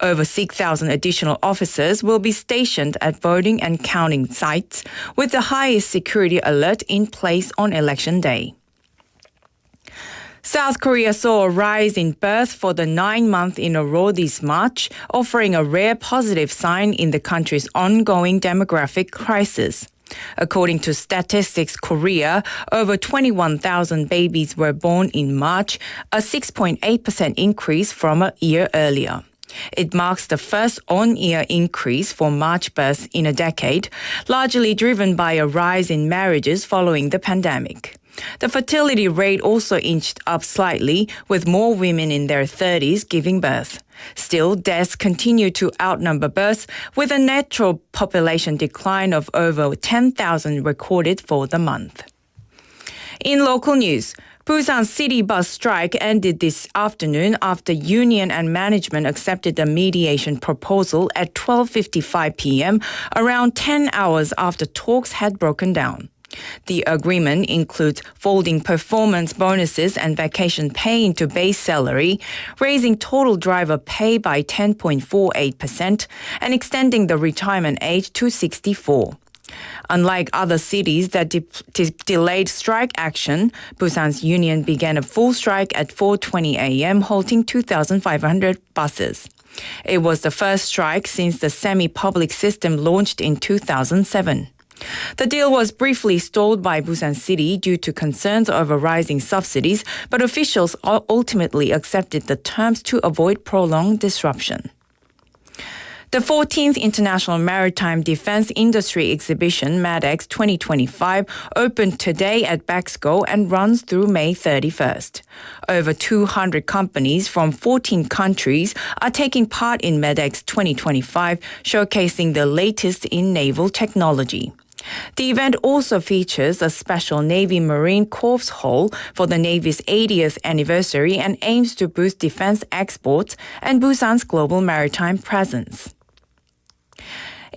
Over 6,000 additional officers will be stationed at voting and counting sites, with the highest security alert in place on Election Day. South Korea saw a rise in births for the 9th month in a row this March, offering a rare positive sign in the country's ongoing demographic crisis. According to Statistics Korea, over 21,000 babies were born in March, a 6.8% increase from a year earlier. It marks the first on-year increase for March births in a decade, largely driven by a rise in marriages following the pandemic. The fertility rate also inched up slightly, with more women in their 30s giving birth. Still, deaths continue to outnumber births, with a natural population decline of over 10,000 recorded for the month. In local news, Busan city bus strike ended this afternoon after union and management accepted a mediation proposal at 12:55 p.m., around 10 hours after talks had broken down. The agreement includes folding performance bonuses and vacation pay into base salary, raising total driver pay by 10.48%, and extending the retirement age to 64. Unlike other cities that delayed strike action, Busan's union began a full strike at 4:20 a.m., halting 2,500 buses. It was the first strike since the semi-public system launched in 2007. The deal was briefly stalled by Busan City due to concerns over rising subsidies, but officials ultimately accepted the terms to avoid prolonged disruption. The 14th International Maritime Defense Industry Exhibition, MADEX 2025, opened today at Baxco and runs through May 31st. Over 200 companies from 14 countries are taking part in MADEX 2025, showcasing the latest in naval technology. The event also features a special Navy Marine Corps Hall for the Navy's 80th anniversary and aims to boost defense exports and Busan's global maritime presence.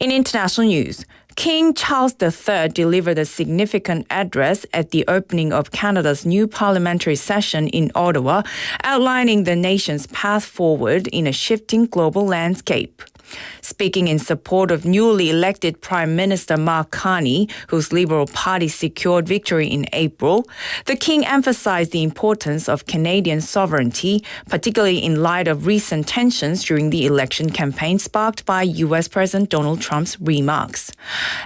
In international news, King Charles III delivered a significant address at the opening of Canada's new parliamentary session in Ottawa, outlining the nation's path forward in a shifting global landscape. Speaking in support of newly elected Prime Minister Mark Carney, whose Liberal Party secured victory in April, the King emphasized the importance of Canadian sovereignty, particularly in light of recent tensions during the election campaign sparked by U.S. President Donald Trump's remarks.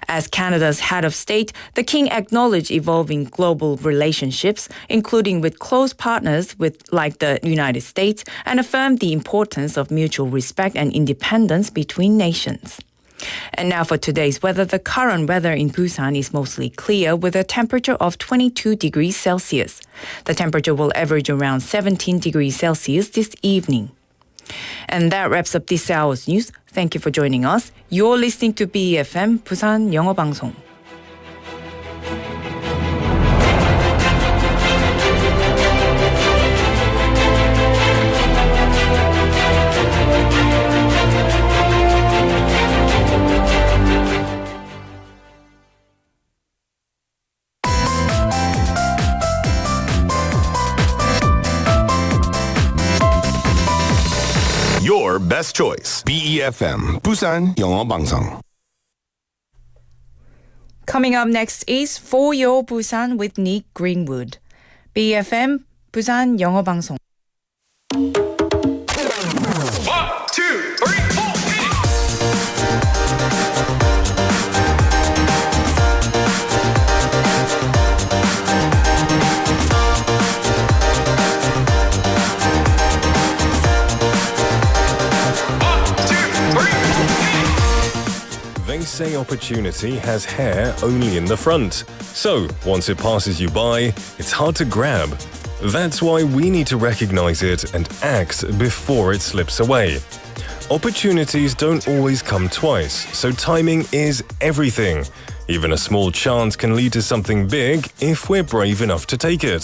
As Canada's head of state, the King acknowledged evolving global relationships, including with close partners like the United States, and affirmed the importance of mutual respect and independence between nations. And now for today's weather. The current weather in Busan is mostly clear with a temperature of 22 degrees Celsius. The temperature will average around 17 degrees Celsius this evening. And that wraps up this hour's news. Thank you for joining us. You're listening to BEFM 부산 영어방송. Your best choice. BEFM 부산 영어방송. Coming up next is For Your Busan with Nick Greenwood. BEFM 부산 영어방송. 1, 2, 3, 4. They say opportunity has hair only in the front. So, once it passes you by, it's hard to grab. That's why we need to recognize it and act before it slips away. Opportunities don't always come twice, so timing is everything. Even a small chance can lead to something big if we're brave enough to take it.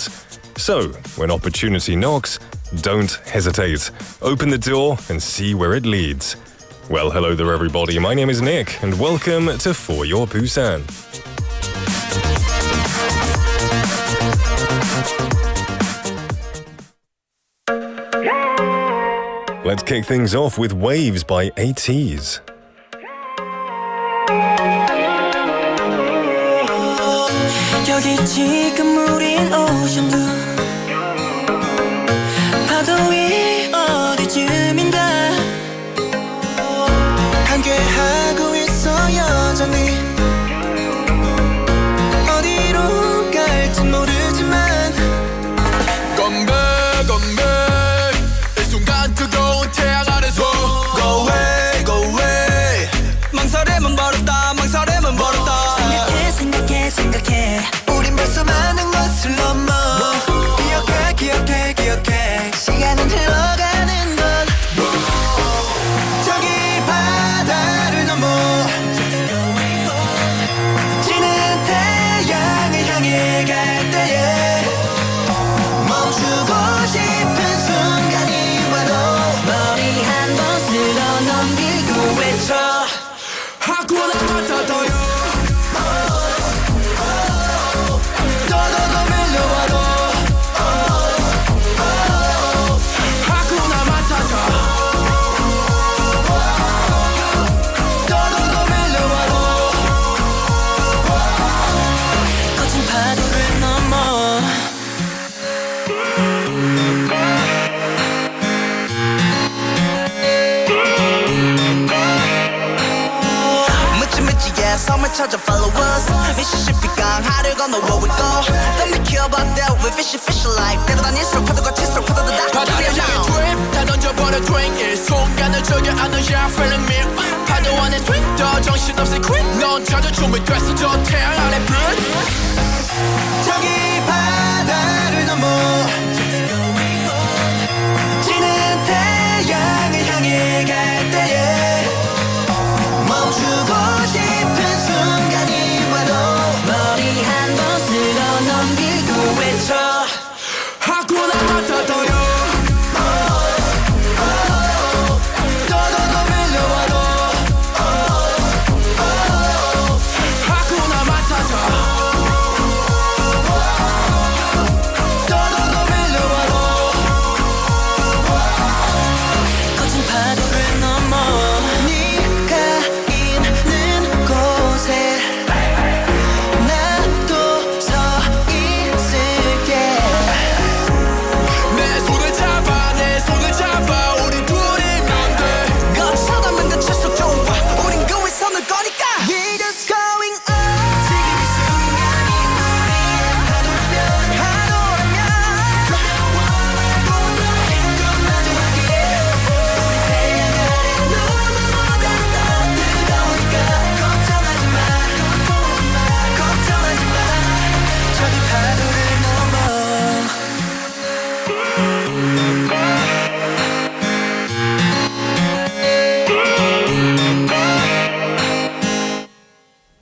So, when opportunity knocks, don't hesitate. Open the door and see where it leads. Well, hello there everybody, my name is Nick and welcome to For Your Busan. Let's kick things off with Waves by ATEEZ. 여기 지금 우린 오션뷰 파도 위 어디쯤인가 함께하고 있어 여전히 어디로 갈진 모르지만 건배 이 순간 뜨거운 태양 아래서 Go away go away 망설임은 버렸다 생각해 우린 벌써 많은 것을 넘어 기억해 시간은 흘러가는 것 저기 바다를 넘어 지는 태양을 향해 갈 때에 멈추고 싶은 순간이 와도 머리 한 번 쓸어 넘기고 외쳐 하쿠나 마타타요 섬을 찾아 follow us Mississippi 강하를 건너 where we go Don't be care about that we fishy like 때로 다닐수록 파도가 칠수록 파도도 다 바다를 향해 trip 다 던져버려 drink 이 순간을 즐겨 안는 yeah feeling me 파도 안에 swing 더 정신없이 quick 넌 찾아 준비됐어 저 태양 아래 불 저기 바다를 넘어 지는 태양을 향해 갈 때에 멈추고 싶은 순간이 와도 머리 한 번 쓸어 넘기고 외쳐 하쿠나 마타타요 더더 밀려와도 하쿠나 마타타 더더 밀려와도 거친 파도를 넘어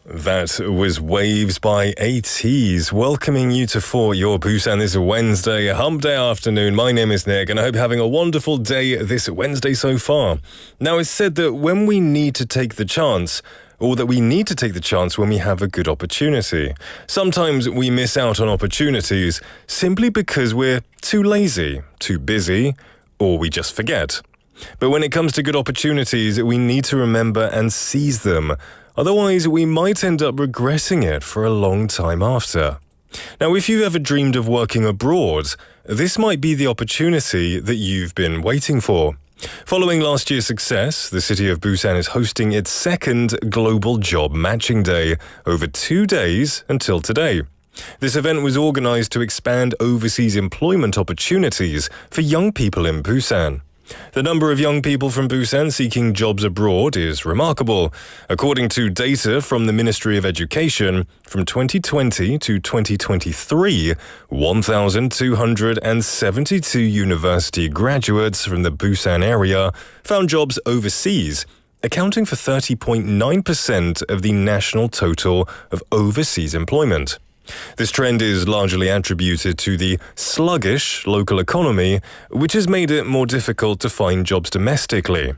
That was Waves by ATEEZ, welcoming you to For Your Busan this Wednesday, hump day afternoon. My name is Nick, and I hope you're having a wonderful day this Wednesday so far. Now, it's said that when we need to take the chance, or that we need to take the chance when we have a good opportunity. Sometimes we miss out on opportunities simply because we're too lazy, too busy, or we just forget. But when it comes to good opportunities, we need to remember and seize them. Otherwise, we might end up regretting it for a long time after. Now, if you've ever dreamed of working abroad, this might be the opportunity that you've been waiting for. Following last year's success, the city of Busan is hosting its second Global Job Matching Day over 2 days until today. This event was organized to expand overseas employment opportunities for young people in Busan. The number of young people from Busan seeking jobs abroad is remarkable. According to data from the Ministry of Education, from 2020 to 2023, 1,272 university graduates from the Busan area found jobs overseas, accounting for 30.9% of the national total of overseas employment. This trend is largely attributed to the sluggish local economy, which has made it more difficult to find jobs domestically.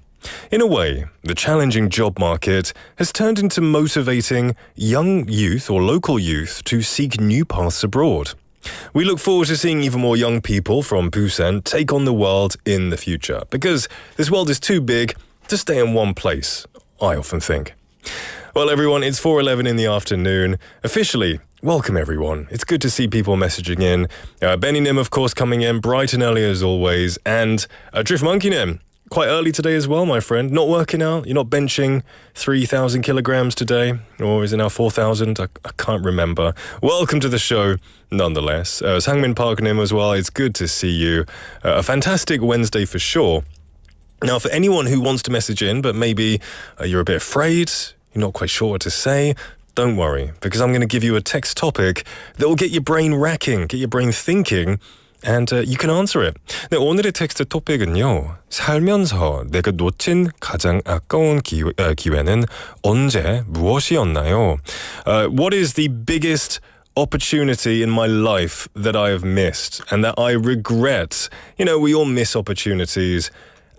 In a way, the challenging job market has turned into motivating young youth or local youth to seek new paths abroad. We look forward to seeing even more young people from Busan take on the world in the future, because this world is too big to stay in one place, I often think. Well, everyone, it's 4:11 in the afternoon. Officially, welcome everyone. It's good to see people messaging in. Benny Nim, of course, coming in bright and early as always, and Drift Monkey Nim. Quite early today as well, my friend. Not working out? You're not benching 3,000 kilograms today? Or is it now 4,000? I can't remember. Welcome to the show, nonetheless. Sangmin Park Nim as well. It's good to see you. A fantastic Wednesday for sure. Now, for anyone who wants to message in, but maybe you're a bit afraid, you're not quite sure what to say, don't worry, because I'm going to give you a text topic that will get your brain racking, get your brain thinking, and you can answer it. 네, 오늘의 텍스트 토픽은요. 살면서 내가 놓친 가장 아까운 기회는 언제 무엇이었나요? What is the biggest opportunity in my life that I have missed and that I regret? You know, we all miss opportunities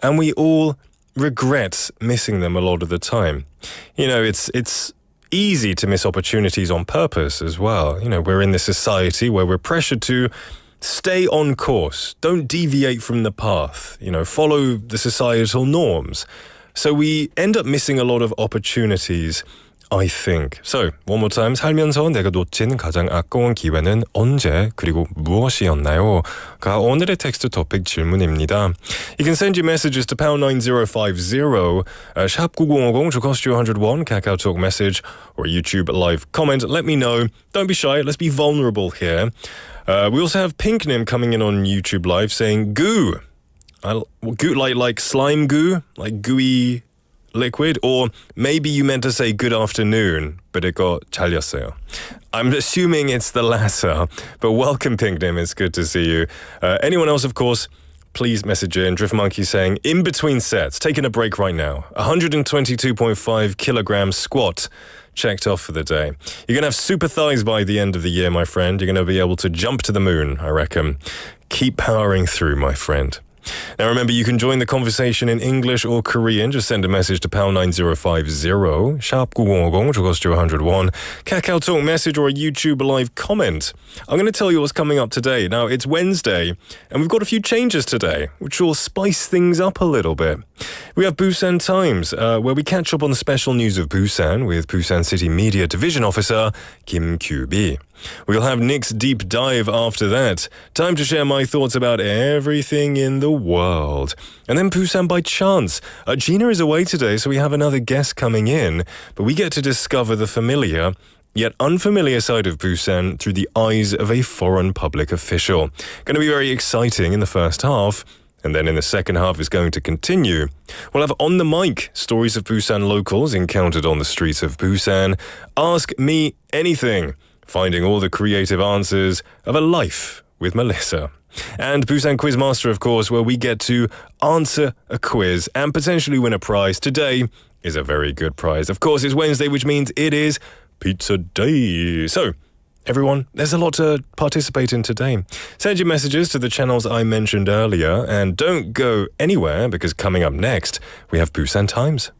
and we all regret missing them a lot of the time. You know, it's easy to miss opportunities on purpose as well. You know, we're in this society where we're pressured to stay on course. Don't deviate from the path. You know, follow the societal norms. So we end up missing a lot of opportunities, I think. So, one more time. 살면서 내가 놓친 가장 아까운 기회는 언제 그리고 무엇이었나요? 가 오늘의 텍스트 토픽 질문입니다. You can send your messages to pound 9050, 샵 9050 to cost you 101, Kakao Talk message, or YouTube live comment. Let me know. Don't be shy. Let's be vulnerable here. We also have Pinknim coming in on YouTube Live saying goo. Goo like slime goo, like gooey liquid, or maybe you meant to say good afternoon, but it got 잘렸어요. I'm assuming it's the latter, but welcome Pinknim, it's good to see you. Anyone else, of course, please message in. Drift Monkey saying, in between sets, taking a break right now. 122.5 kilogram squat. Checked off for the day. You're going to have super thighs by the end of the year, my friend. You're going to be able to jump to the moon, I reckon. Keep powering through, my friend. Now remember, you can join the conversation in English or Korean. Just send a message to pound 9050, sharp 9050, to cost you 101. Kakao Talk message or a YouTube live comment. I'm going to tell you what's coming up today. Now, it's Wednesday, and we've got a few changes today, which will spice things up a little bit. We have Busan Times, where we catch up on the special news of Busan with Busan City Media Division Officer Kim Kyu-bi. We'll have Nick's deep dive after that. Time to share my thoughts about everything in the world. And then Busan by chance. Gina is away today, so we have another guest coming in, but we get to discover the familiar yet unfamiliar side of Busan through the eyes of a foreign public official. Going to be very exciting in the first half. And then in the second half is going to continue. We'll have on the mic stories of Busan locals encountered on the streets of Busan. Ask me anything. Finding all the creative answers of a life with Melissa. And Busan Quiz Master, of course, where we get to answer a quiz and potentially win a prize. Today is a very good prize. Of course, it's Wednesday, which means it is Pizza Day. So, everyone, there's a lot to participate in today. Send your messages to the channels I mentioned earlier, and don't go anywhere, because coming up next, we have Busan Times.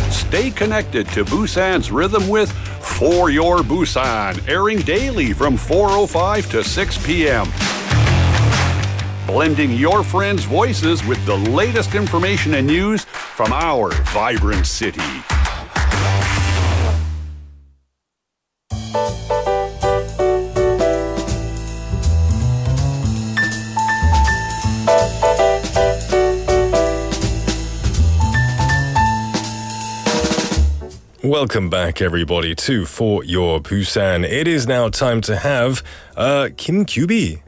Stay connected to Busan's rhythm with For Your Busan, airing daily from 4:05 to 6 p.m. Blending your friends' voices with the latest information and news from our vibrant city. Welcome back, everybody, to For Your Busan. It is now time to have Kim Kyu-bi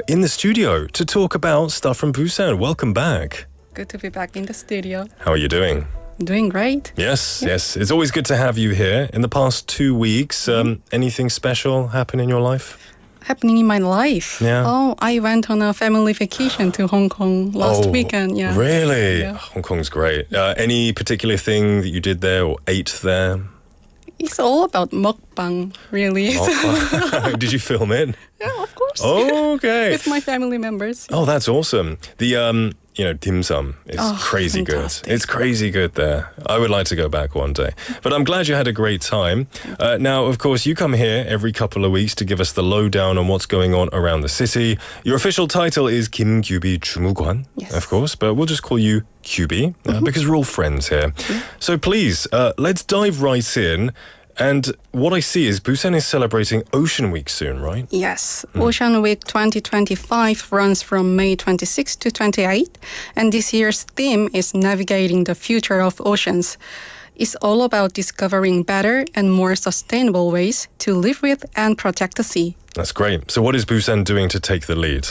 in the studio to talk about stuff from Busan. Welcome back. Good to be back in the studio. How are you doing? Doing great. Yes. It's always good to have you here. In the past 2 weeks, anything special happen in your life? Happening in my life. Yeah. Oh, I went on a family vacation to Hong Kong last weekend. Yeah. Really? Yeah. Hong Kong's great. Any particular thing that you did there or ate there? It's all about mukbang, really. Did you film it? Yeah, of course. Oh, okay. With my family members. Oh, that's awesome. dim sum is crazy fantastic. good. It's crazy good there. I would like to go back one day. But I'm glad you had a great time. Now, of course, you come here every couple of weeks to give us the lowdown on what's going on around the city. Your official title is 김규비 주무관, of course, but we'll just call you QB because we're all friends here. So please, let's dive right in. And what I see is Busan is celebrating Ocean Week soon, right? Yes, Ocean Week 2025 runs from May 26 to 28, and this year's theme is Navigating the Future of Oceans. It's all about discovering better and more sustainable ways to live with and protect the sea. That's great. So what is Busan doing to take the lead?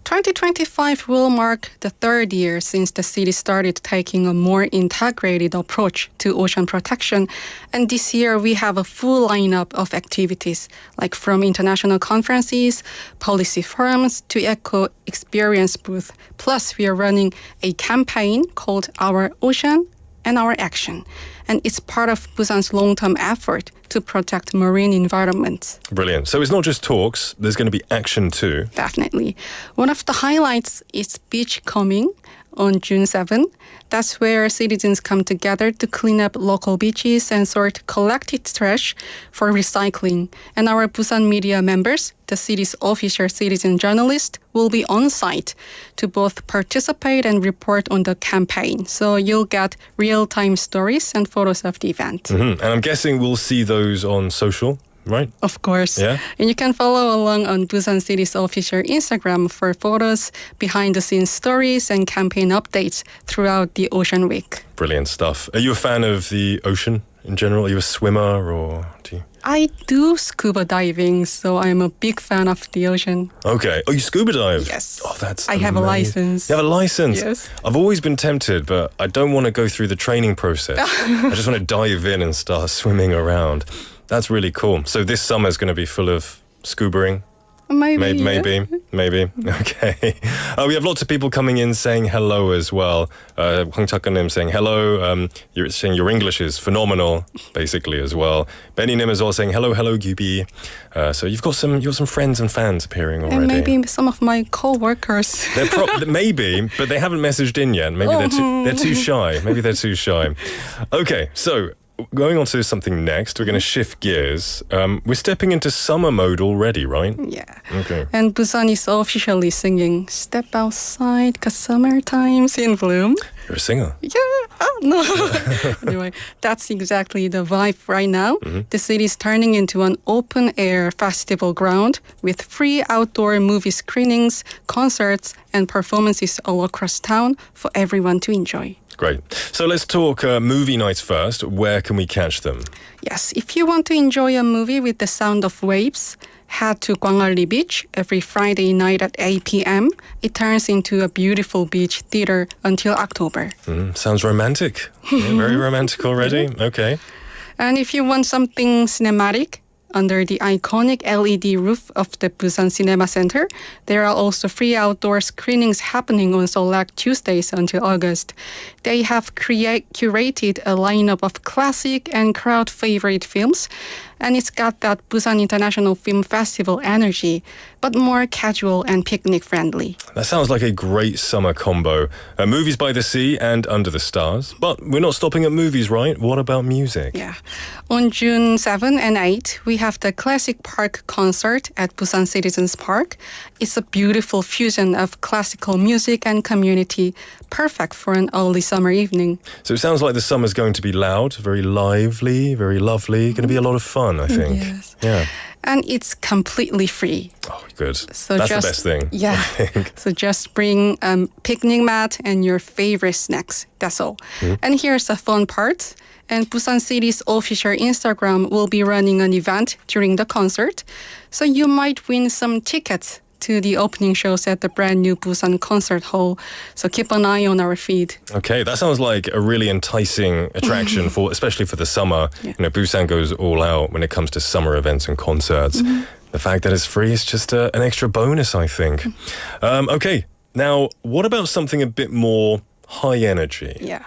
2025 will mark the third year since the city started taking a more integrated approach to ocean protection. And this year we have a full lineup of activities, like from international conferences, policy forums to eco experience booth. Plus we are running a campaign called Our Ocean and Our Action. And it's part of Busan's long-term effort to protect marine environments. Brilliant. So it's not just talks, there's going to be action too. Definitely. One of the highlights is Beachcombing on June 7. That's where citizens come together to clean up local beaches and sort collected trash for recycling. And our Busan media members, the city's official citizen journalists, will be on site to both participate and report on the campaign. So you'll get real-time stories and photos of the event. And I'm guessing we'll see those on social, right? Of course. Yeah. And you can follow along on Busan City's official Instagram for photos, behind-the-scenes stories, and campaign updates throughout the Ocean Week. Brilliant stuff. Are you a fan of the ocean in general? Are you a swimmer or do you... I do scuba diving, so I'm a big fan of the ocean. Okay. Oh, you scuba dive? Yes. Oh, that's I have a amazing. license. You have a license? Yes. I've always been tempted, but I don't want to go through the training process. I just want to dive in and start swimming around. That's really cool. So this summer is going to be full of scubaing? Maybe. Maybe. Okay. We have lots of people coming in saying hello as well. Hwang Chakanim saying hello. You're saying your English is phenomenal, basically, as well. Benny Nim is all saying hello, Gyubi. So you've got some friends and fans appearing already. And maybe some of my co-workers. Maybe, but they haven't messaged in yet. Maybe they're too shy. Maybe they're too shy. Okay, so going on to something next, we're going to shift gears. We're stepping into summer mode already, right? Yeah. Okay. And Busan is officially singing Step Outside, 'cause summertime's in bloom. You're a singer. Yeah. Oh, no. Anyway, that's exactly the vibe right now. The city is turning into an open-air festival ground with free outdoor movie screenings, concerts, and performances all across town for everyone to enjoy. Great. So let's talk movie nights first. Where can we catch them? Yes, if you want to enjoy a movie with the sound of waves, head to Gwangalli Beach every Friday night at 8 p.m. It turns into a beautiful beach theater until October. Sounds romantic. Yeah, very romantic already. Okay. And if you want something cinematic, under the iconic LED roof of the Busan Cinema Center, there are also free outdoor screenings happening on select Tuesdays until August. They have curated a lineup of classic and crowd favorite films, and it's got that Busan International Film Festival energy, but more casual and picnic-friendly. That sounds like a great summer combo. Movies by the sea and under the stars. But we're not stopping at movies, right? What about music? Yeah. On June 7 and 8, we have the Classic Park concert at Busan Citizens Park. It's a beautiful fusion of classical music and community, perfect for an early summer evening. So it sounds like the summer's going to be loud, very lively, very lovely. Going to be a lot of fun, I think. Yes. Yeah. And it's completely free. Oh, good. So That's the best thing. Yeah. I think. So just bring a picnic mat and your favorite snacks. That's all. And here's the fun part. And Busan City's official Instagram will be running an event during the concert. So you might win some tickets to the opening shows at the brand new Busan Concert Hall. So keep an eye on our feed. Okay, that sounds like a really enticing attraction for, especially for the summer. Yeah. You know, Busan goes all out when it comes to summer events and concerts. The fact that it's free is just an extra bonus, I think. Okay, now what about something a bit more high energy? Yeah.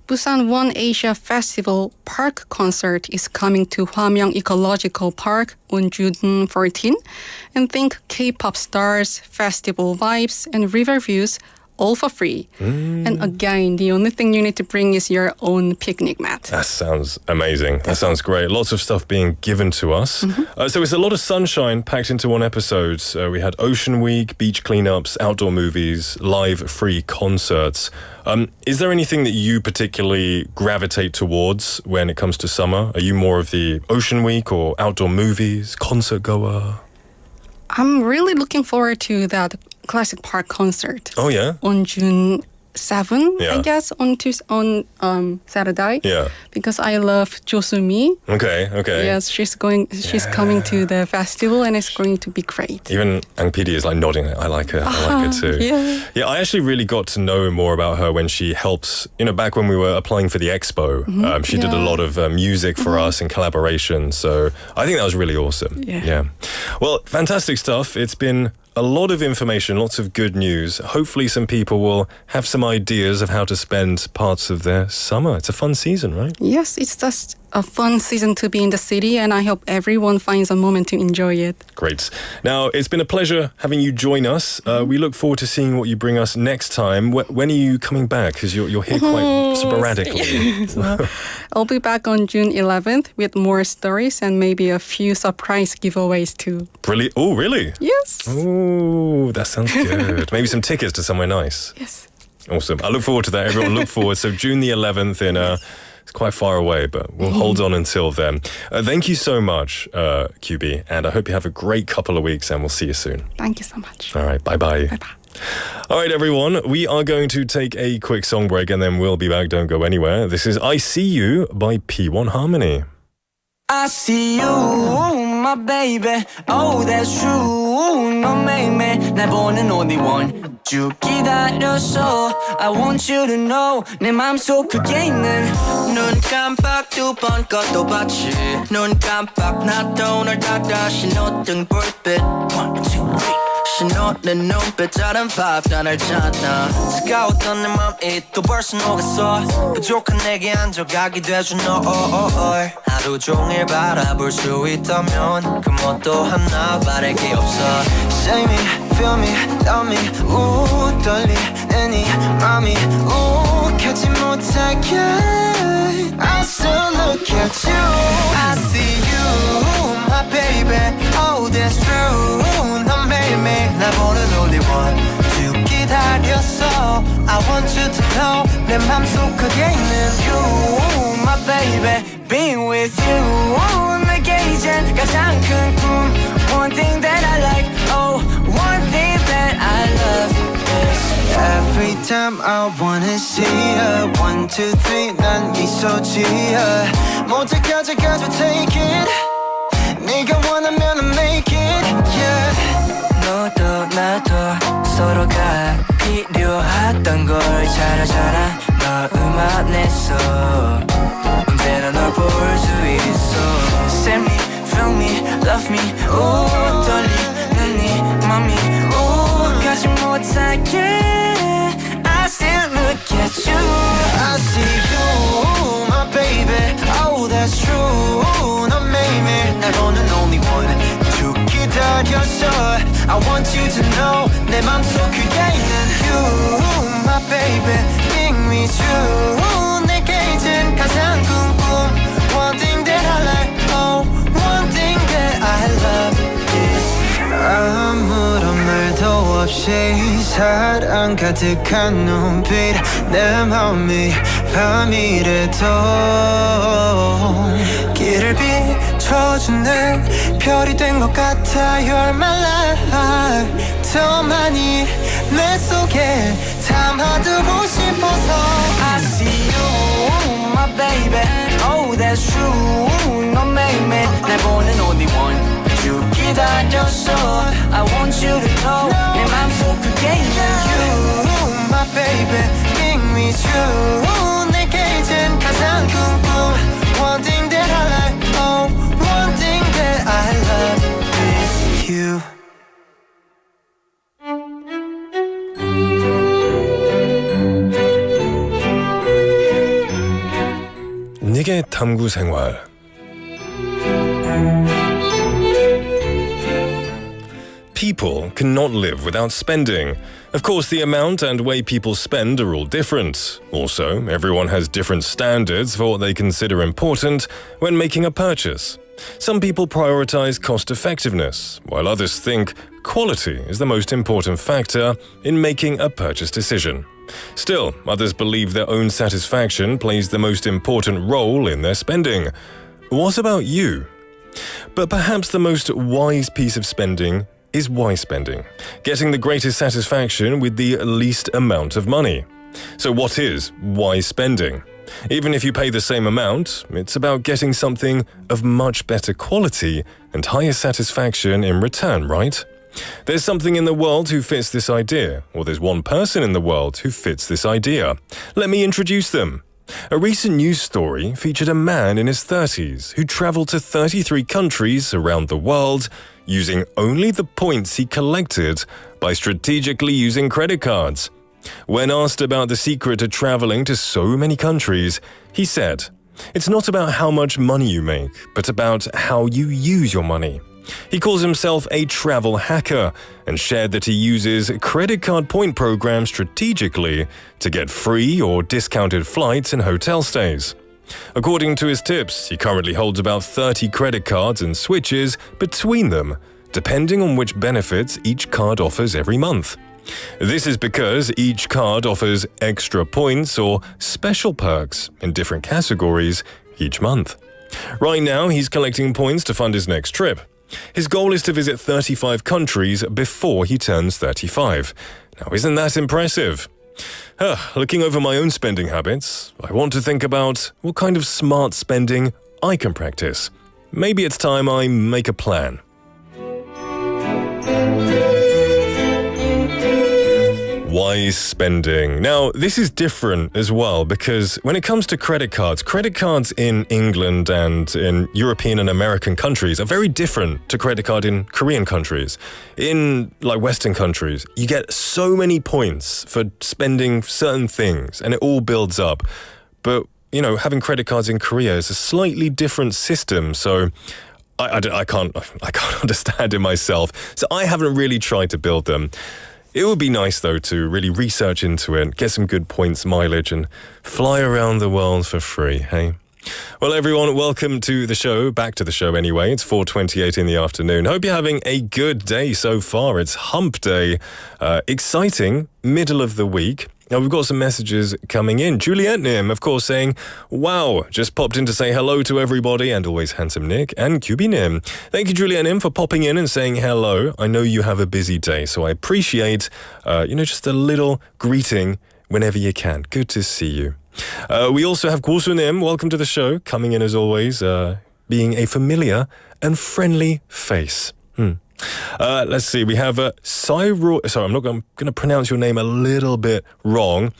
Busan One Asia Festival Park Concert is coming to Hwamyeong Ecological Park on June 14. And think K-pop stars, festival vibes, and river views all for free. And again, the only thing you need to bring is your own picnic mat. That sounds amazing. That sounds great. Lots of stuff being given to us. So it's a lot of sunshine packed into one episode. We had Ocean Week, beach cleanups, outdoor movies, live free concerts. Is there anything that you particularly gravitate towards when it comes to summer? Are you more of the Ocean Week or outdoor movies, concert goer? I'm really looking forward to that Classic Park concert. Oh, yeah? On June 7, Yeah. I guess, on Saturday. Yeah. Because I love Jo Soo-mi. Okay. Yes, she's coming to the festival and it's going to be great. Even Ang PD is like nodding. I like her. I like her too. Yeah. I actually really got to know more about her when she helped, back when we were applying for the expo. She did a lot of music for us in collaboration. So I think that was really awesome. Yeah. Well, fantastic stuff. It's been a lot of information, lots of good news. Hopefully some people will have some ideas of how to spend parts of their summer. It's a fun season, right? Yes, it's just a fun season to be in the city, and I hope everyone finds a moment to enjoy it. Great. Now, it's been a pleasure having you join us. We look forward to seeing what you bring us next time. When are you coming back? Because you're here quite sporadically. So, I'll be back on June 11th with more stories and maybe a few surprise giveaways too. Brilliant. Oh, really? Yes. Oh, that sounds good. Maybe some tickets to somewhere nice. Yes. Awesome. I look forward to that. Everyone look forward. So June the 11th in... It's quite far away, but we'll hold on until then. Thank you so much, QB, and I hope you have a great couple of weeks, and we'll see you soon. Thank you so much. All right, bye-bye. Bye-bye. All right, everyone, we are going to take a quick song break, and then we'll be back. Don't go anywhere. This is I See You by P1 Harmony. I see you, my baby. Oh, that's true. 너 매일매일 날 보는 only one. 쭉 기다렸어. I want you to know 내 맘속 그게 있는 눈 깜빡 두 번 껐도 봤지. 눈 깜빡 나도 오늘 다시 노등 불빛. 1, 2, 3. 신호는 눈빛 다른 vibe 난 알잖아. 차가웠던 내 맘이 또 벌써 녹았어. 부족한 내게 앉아가게 돼준 너. 하루 종일 바라볼 수 있다면 그 뭣도 하나 바랄 게 없어. Say me, feel me, love me. 우 떨리는 이 맘이 욱하지 못하게. I still look at you. I see you, my baby. Oh, that's true. 넌 매일매일 날 보는 only one. 쭉 기다렸어. I want you to know 내 맘속 그게 있는 you, my baby. Being with you 내게 이젠 가장 큰 꿈. One thing that I like, oh, one thing that I love is every time I wanna see her. 1, 2, 3 난 미소 지어. 모두 가져가줘 take it. 네가 원하면 I make it, yeah. 너도 나도 서로가 필요했던 걸 잘 알잖아. 마음 안에서 언제나 널 볼 수 있어. Send me, feel me, love me. 오 떨리는 네 맘이 오가지 못하게. I still look at you. I see you, my baby. Oh, that's true. 넌 매일매일 날 보는 only one. 쭉 기다렸어. I want you to know 내 맘속 그게 있는 you, my baby. Being with you 내게 이젠 가장 큰 꿈. One thing that I like, oh, one thing that I love is 아무런 말도 없이 사랑 가득한 눈빛. 내 맘이 밤이래도 길을 비춰주는 별이 된 것 같아. You're my life. 더 많이 내 속에 담아두고 싶어서. I see you, my baby. Oh, that's true. 넌 매일매일 날 보는 only one. 쭉 기다렸어. I want you to know 내 맘속 그게 있는 you, my baby. Being with you 내게 이젠 가장 큰 꿈. One thing that I like, oh, one thing that I love is you. 니게 탐구생활. people cannot live without spending. Of course, the amount and way people spend are all different. Also, everyone has different standards for what they consider important when making a purchase. Some people prioritize cost effectiveness, while others think quality is the most important factor in making a purchase decision. Still, others believe their own satisfaction plays the most important role in their spending. What about you? But perhaps the most wise piece of spending is wise spending, getting the greatest satisfaction with the least amount of money. So what is wise spending? Even if you pay the same amount, it's about getting something of much better quality and higher satisfaction in return, right? There's something in the world who fits this idea, or there's one person in the world who fits this idea. Let me introduce them. A recent news story featured a man in his 30s who traveled to 33 countries around the world using only the points he collected by strategically using credit cards. When asked about the secret to traveling to so many countries, he said, "It's not about how much money you make, but about how you use your money." He calls himself a travel hacker and shared that he uses credit card point programs strategically to get free or discounted flights and hotel stays. According to his tips, he currently holds about 30 credit cards and switches between them, depending on which benefits each card offers every month. This is because each card offers extra points or special perks in different categories each month. Right now, he's collecting points to fund his next trip. His goal is to visit 35 countries before he turns 35. Now, isn't that impressive? Looking over my own spending habits, I want to think about what kind of smart spending I can practice. Maybe it's time I make a plan. Wise spending. Now, this is different as well because when it comes to credit cards in England and in European and American countries are very different to credit card in Korean countries. In like Western countries, you get so many points for spending certain things and it all builds up. But, you know, having credit cards in Korea is a slightly different system, so I can't understand it myself. So I haven't really tried to build them. It would be nice, though, to really research into it, get some good points mileage, and fly around the world for free, hey? Well, everyone, welcome to the show. Back to the show, anyway. It's 4:28 in the afternoon. Hope you're having a good day so far. It's hump day. Exciting middle of the week. Now, we've got some messages coming in. Juliet Nim, of course, saying, "Wow, just popped in to say hello to everybody," and always handsome Nick. And QB Nim. Thank you, Juliet Nim, for popping in and saying hello. I know you have a busy day, so I appreciate, just a little greeting whenever you can. Good to see you. We also have Gosu Nim, welcome to the show, coming in as always, being a familiar and friendly face. Let's see, we have Cyro. Sorry, I'm going to pronounce your name a little bit wrong.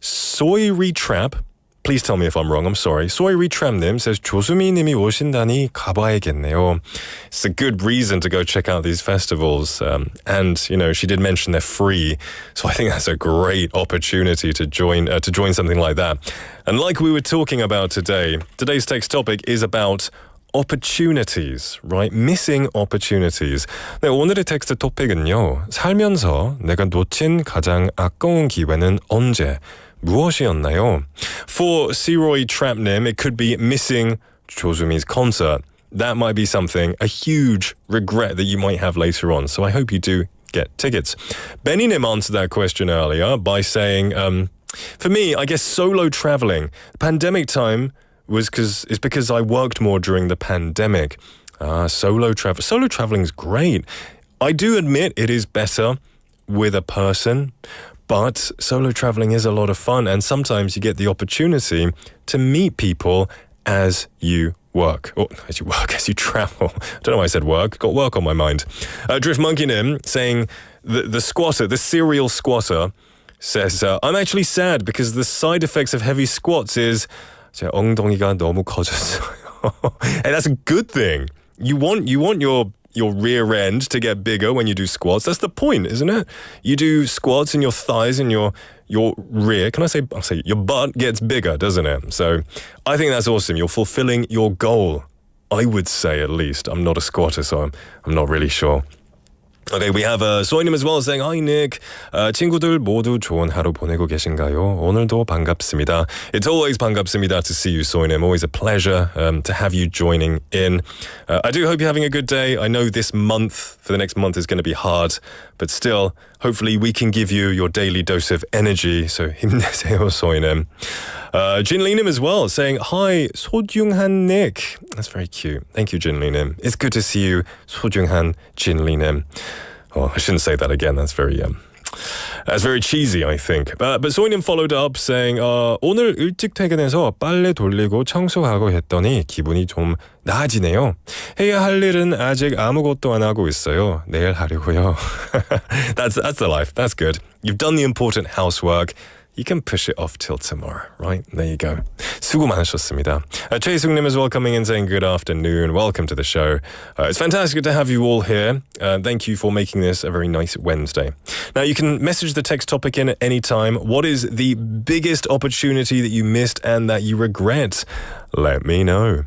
Soyritrap. Please tell me if I'm wrong, I'm sorry. Soyritrap님 says, 조수미님이 오신다니 가봐야겠네요. It's a good reason to go check out these festivals. And, she did mention they're free. So I think that's a great opportunity to join something like that. And like we were talking about today, today's text topic is about opportunities, right? Missing opportunities. 네, 오늘의 텍스트 토픽은요. 살면서 내가 놓친 가장 아까운 기회는 언제, 무엇이었나요? For Siroy Trapnim, it could be missing 조수미's concert. That might be something, a huge regret that you might have later on. So I hope you do get tickets. Benny Nim answered that question earlier by saying, for me, I guess solo traveling. Pandemic time is because I worked more during the pandemic. Solo traveling is great. I do admit it is better with a person, but solo traveling is a lot of fun, and sometimes you get the opportunity to meet people as you work, or as you travel. I don't know why I said work. Got work on my mind. Drift Monkey Nim saying the squatter, the serial squatter, says, I'm actually sad because the side effects of heavy squats is 제 엉덩이가 너무 커졌어요. Hey, that's a good thing. You want your rear end to get bigger when you do squats. That's the point, isn't it? You do squats and your thighs and your rear. I'll say your butt gets bigger, doesn't it? So I think that's awesome. You're fulfilling your goal. I would say, at least. I'm not a squatter, so I'm not really sure. Okay, we have 소희님 as well saying, Hi Nick. 친구들 모두 좋은 하루 보내고 계신가요? 오늘도 반갑습니다. It's always 반갑습니다 to see you, 소희님. Always a pleasure to have you joining in. I do hope you're having a good day. I know this month, for the next month, is going to be hard, but still, hopefully we can give you your daily dose of energy. So 힘내세요, 소희님. Jinlinim as well saying, Hi, 소중한 Nick. That's very cute. Thank you, Jinlinim. It's good to see you, 소중한 Jinlinim. Oh, I shouldn't say that again. That's very cheesy, I think. But 소희님 followed up saying, 오늘 일찍 퇴근해서 빨래 돌리고 청소하고 했더니 기분이 좀 나아지네요. 해야 할 일은 아직 아무것도 안 하고 있어요. 내일 하려고요. That's the life. That's good. You've done the important housework. You can push it off till tomorrow, right? There you go. 수고 많으셨습니다. 최승님 as well coming in saying good afternoon. Welcome to the show. It's fantastic to have you all here. Thank you for making this a very nice Wednesday. Now, you can message the text topic in at any time. What is the biggest opportunity that you missed and that you regret? Let me know.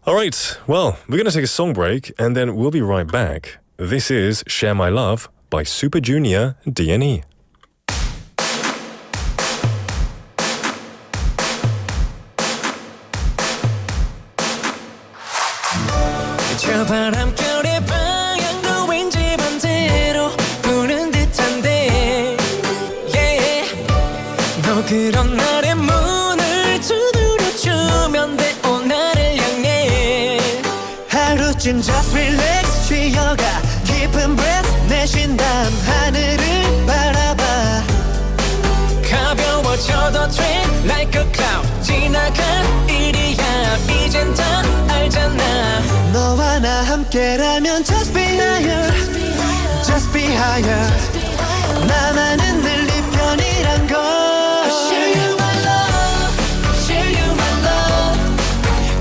All right, well, we're going to take a song break and then we'll be right back. This is Share My Love by Super Junior D&E. 저 바람결의 방향도 왠지 반대로 부는 듯한데 yeah. 너 그런 날의 문을 두드려주면 돼 오늘을 향해 하루쯤 just relax 쉬어가 깊은 breath 내쉰 다음 하늘을 바라봐 가벼워져도 돼 like a cloud 지나간 일이야 이젠 다 알잖아 너와 나 함께라면 just be higher just be higher 나만은 늘 네 편이란 걸 I share you my love share you my love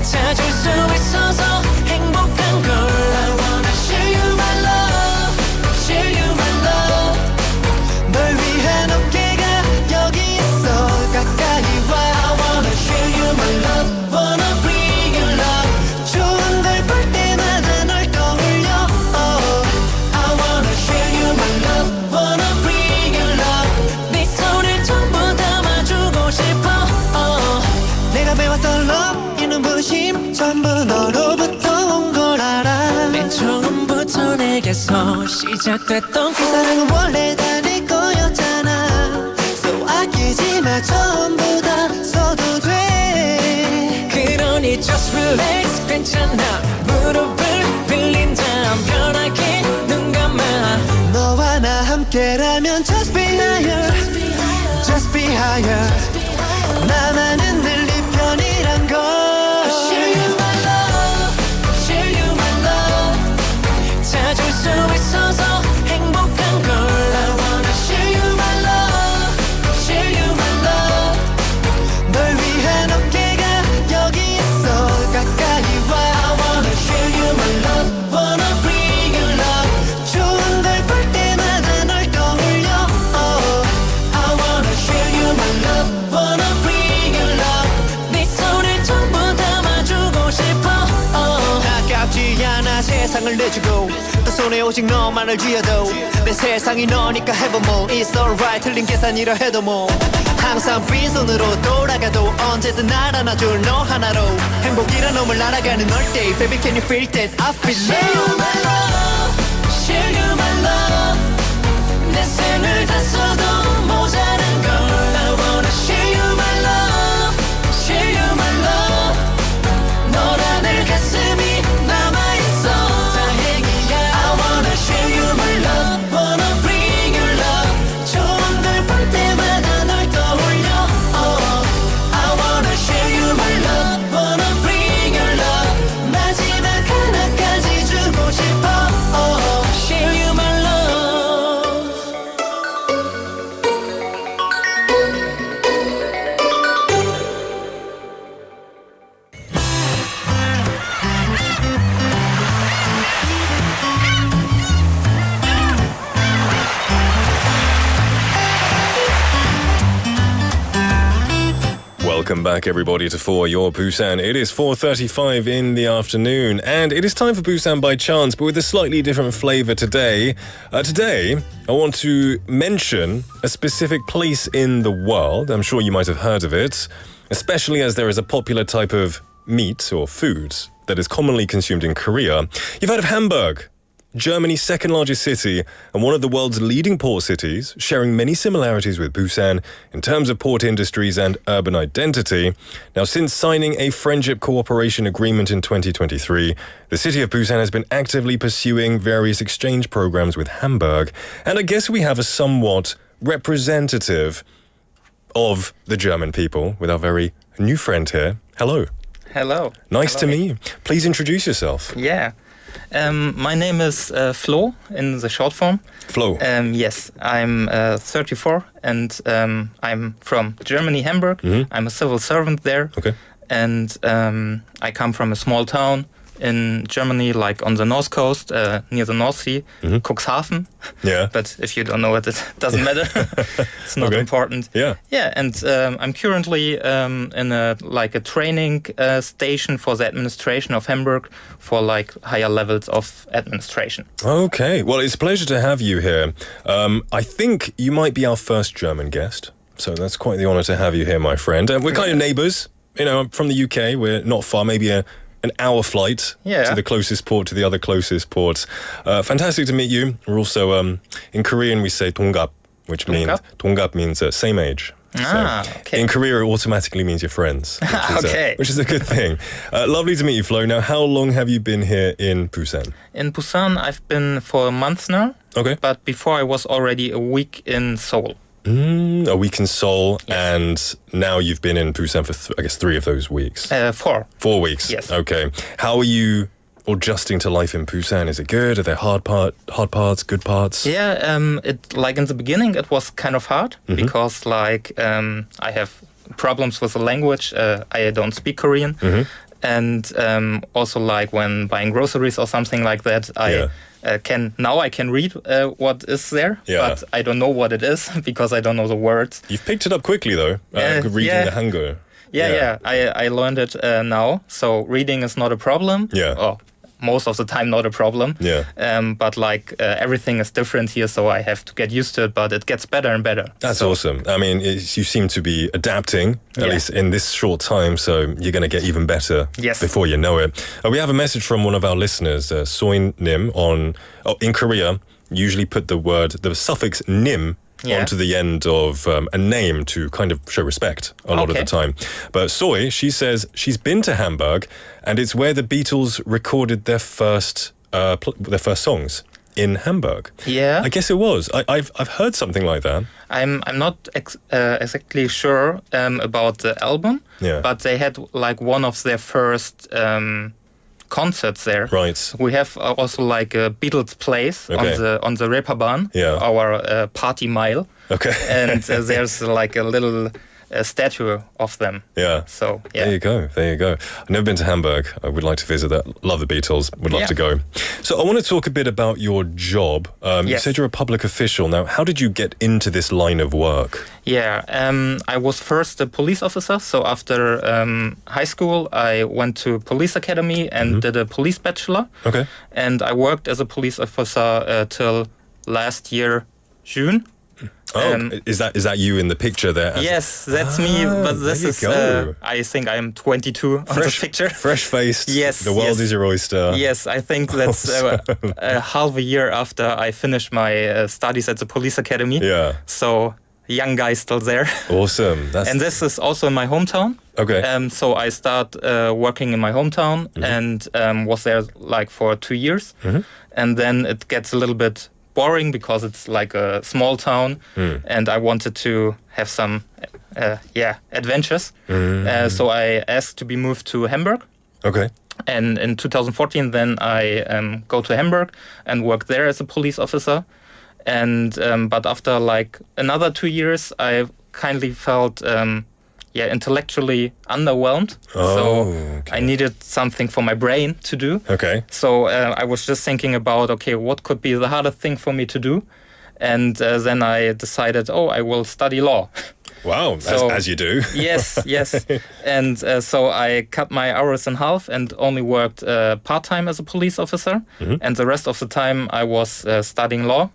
찾을 수 있어서 행복한 걸 I wanna share you my love share you my love 널 위한 어깨가 여기 있어 가까이 와 I wanna share you my love wanna bring you love 좋은 걸 볼 때마다 널 떠올려 oh. I wanna share you my love wanna bring you love 네 손을 전부 담아주고 싶어 oh. 내가 배웠던 love 이 눈부심 전부 너로부터 온 걸 알아 맨 처음부터 내게서 시작됐던 그 사랑은 원래 다 내 거였잖아 So 아끼지 마 전부 다 써도 돼 그러니 just relax 괜찮아 무릎을 빌린 다음 편하게 눈 감아 너와 나 함께라면 just be higher just be higher 나만은 늘 네 편이란 걸 I share you my love share you my love 찾을 수 있어서 행복한 걸 I wanna share you my love share you my love 널 위한 어깨가 여기 있어 가까이 와 I wanna share you my love wanna bring you love 좋은 걸 볼 때마다 널 떠올려 oh. I wanna share you my love wanna bring you love 네 손을 전부 담아주고 싶어 oh. 아깝지 않아 세상을 내주고 또 손에 오직 너만을 쥐어도 내 세상이 너니까 해보 뭐 It's alright 틀린 계산이라 해도 뭐 항상 빈손으로 돌아가도 언제든 날 안아줄 너 하나로 행복이란 놈을 날아가는 널 때 Baby can you feel that I feel Share you my love Share you my love 내 생을 다 써도 모자란 걸 I wanna share you my love Share you my love 너라는 가슴이 남아있어 다행이야 I wanna share you my love Wanna bring you love 좋은 걸 볼 때마다 널 떠올려 oh. I wanna share you my love Wanna bring you love 마지막 하나까지 주고 싶어 Welcome back, everybody, to For Your Busan. It is 4:35 in the afternoon, and it is time for Busan by Chance, but with a slightly different flavour today. Today, I want to mention a specific place in the world. I'm sure you might have heard of it, especially as there is a popular type of meat or food that is commonly consumed in Korea. You've heard of Hamburg, Germany's second largest city and one of the world's leading port cities, sharing many similarities with Busan in terms of port industries and urban identity. Now, since signing a friendship cooperation agreement in 2023, the city of Busan has been actively pursuing various exchange programs with Hamburg. And I guess we have a somewhat representative of the German people with our very new friend here. Hello. Hello. Nice Hello. to meet you. Please introduce yourself. Yeah. My name is Flo in the short form. Flo. Yes, I'm 34 and I'm from Germany, Hamburg. I'm a civil servant there. Okay. And I come from a small town in Germany, like on the north coast, near the North Sea, Cuxhaven. Yeah. But if you don't know it, it doesn't matter. It's not Okay. important. Yeah. Yeah, and I'm currently in a training station for the administration of Hamburg for like higher levels of administration. Okay. Well, it's a pleasure to have you here. I think you might be our first German guest, so that's quite the honour to have you here, my friend. We're kind of neighbours. You know, I'm from the UK. We're not far, maybe an hour flight to the closest port, to the other closest port. Fantastic to meet you. We're also, in Korean, we say 동갑, which means, 동갑 means same age. Okay. In Korea, it automatically means you're friends, which is a good thing. Lovely to meet you, Flo. Now, how long have you been here in Busan? In Busan, I've been for a month now. Okay. But before, I was already a week in Seoul. A week in Seoul, and now you've been in Busan for, I guess, 3 of those weeks. 4. 4 weeks? Yes. Okay. How are you adjusting to life in Busan? Is it good? Are there hard parts, good parts? Yeah, it like in the beginning, it was kind of hard because like I have problems with the language. I don't speak Korean. And also like when buying groceries or something like that, I can read what is there, but I don't know what it is because I don't know the words. You've picked it up quickly though, reading the Hangul. I learned it now, so reading is not a problem. Most of the time not a problem. But like everything is different here, so I have to get used to it, but it gets better and better. That's awesome. I mean, you seem to be adapting, at least in this short time, so you're going to get even better before you know it. We have a message from one of our listeners, Soin Nim, in Korea, usually put the suffix nim onto the end of a name to kind of show respect a lot of the time. But Soy, she says she's been to Hamburg, and it's where the Beatles recorded their first songs in Hamburg. Yeah, I guess it was. I've heard something like that. I'm not exactly sure about the album. But they had like one of their first concerts there. Right. We have also like a Beatles place on the Reeperbahn, our party mile. Okay. And there's like a little statue of them. So There you go. I've never been to Hamburg. I would like to visit that. Love the Beatles. Would love to go. So I want to talk a bit about your job. You said you're a public official. Now, how did you get into this line of work? I was first a police officer. So after high school, I went to police academy and did a police bachelor. Okay. And I worked as a police officer till last year, June. Is that you in the picture there? Yes, that's me. But this is, I think I'm 22 on this picture. Fresh-faced. Yes. The world is your oyster. Yes, I think that's half a year after I finished my studies at the police academy. So young guy still there. Awesome. And this is also in my hometown. Okay. So I start working in my hometown and was there like for 2 years. And then it gets a little bit boring because it's like a small town and I wanted to have some adventures. So I asked to be moved to Hamburg. Okay. And in 2014 then I go to Hamburg and work there as a police officer. And but after like another 2 years I kindly felt intellectually underwhelmed. I needed something for my brain to do. Okay. So I was just thinking about, what could be the hardest thing for me to do? And then I decided, I will study law. Wow, as you do. Yes. And so I cut my hours in half and only worked part-time as a police officer. And the rest of the time I was studying law.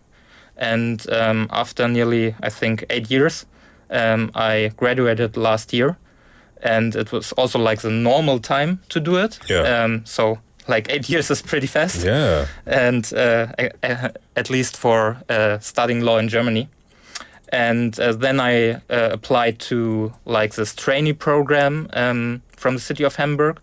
And after nearly, I think, 8 years, I graduated last year. And it was also like the normal time to do it. Yeah. So like 8 years is pretty fast. Yeah. And at least for studying law in Germany. And then I applied to like this trainee program from the city of Hamburg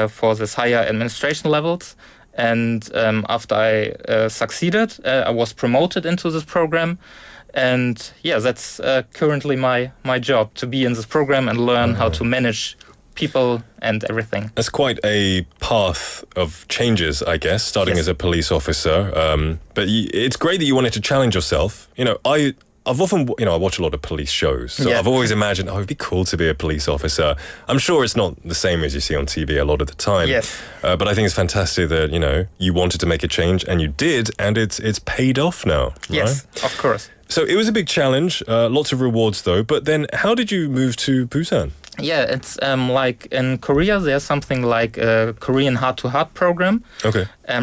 for this higher administration levels. And after I succeeded, I was promoted into this program. And yeah, that's currently my job, to be in this program and learn how to manage people and everything. That's quite a path of changes, I guess, starting as a police officer. But it's great that you wanted to challenge yourself. You know, I've often, I watch a lot of police shows, so I've always imagined, it'd be cool to be a police officer. I'm sure it's not the same as you see on TV a lot of the time. Yes. But I think it's fantastic that, you wanted to make a change, and you did, and it's paid off now. Yes, right? of course. So it was a big challenge, lots of rewards though, but then how did you move to Busan? Yeah, it's like in Korea, there's something like a Korean heart-to-heart program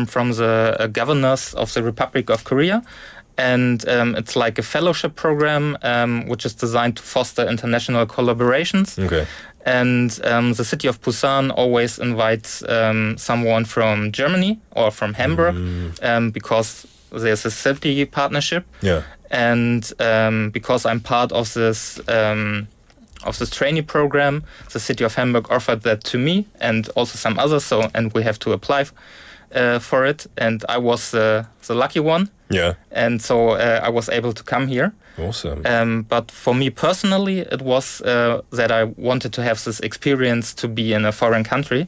from the governors of the Republic of Korea. And it's like a fellowship program which is designed to foster international collaborations. Okay. And the city of Busan always invites someone from Germany or from Hamburg because there's a city partnership. Yeah. And because I'm part of this trainee program, the city of Hamburg offered that to me and also some others. And we have to apply for it. And I was the lucky one. Yeah. And so I was able to come here. Awesome. But for me personally, it was that I wanted to have this experience to be in a foreign country.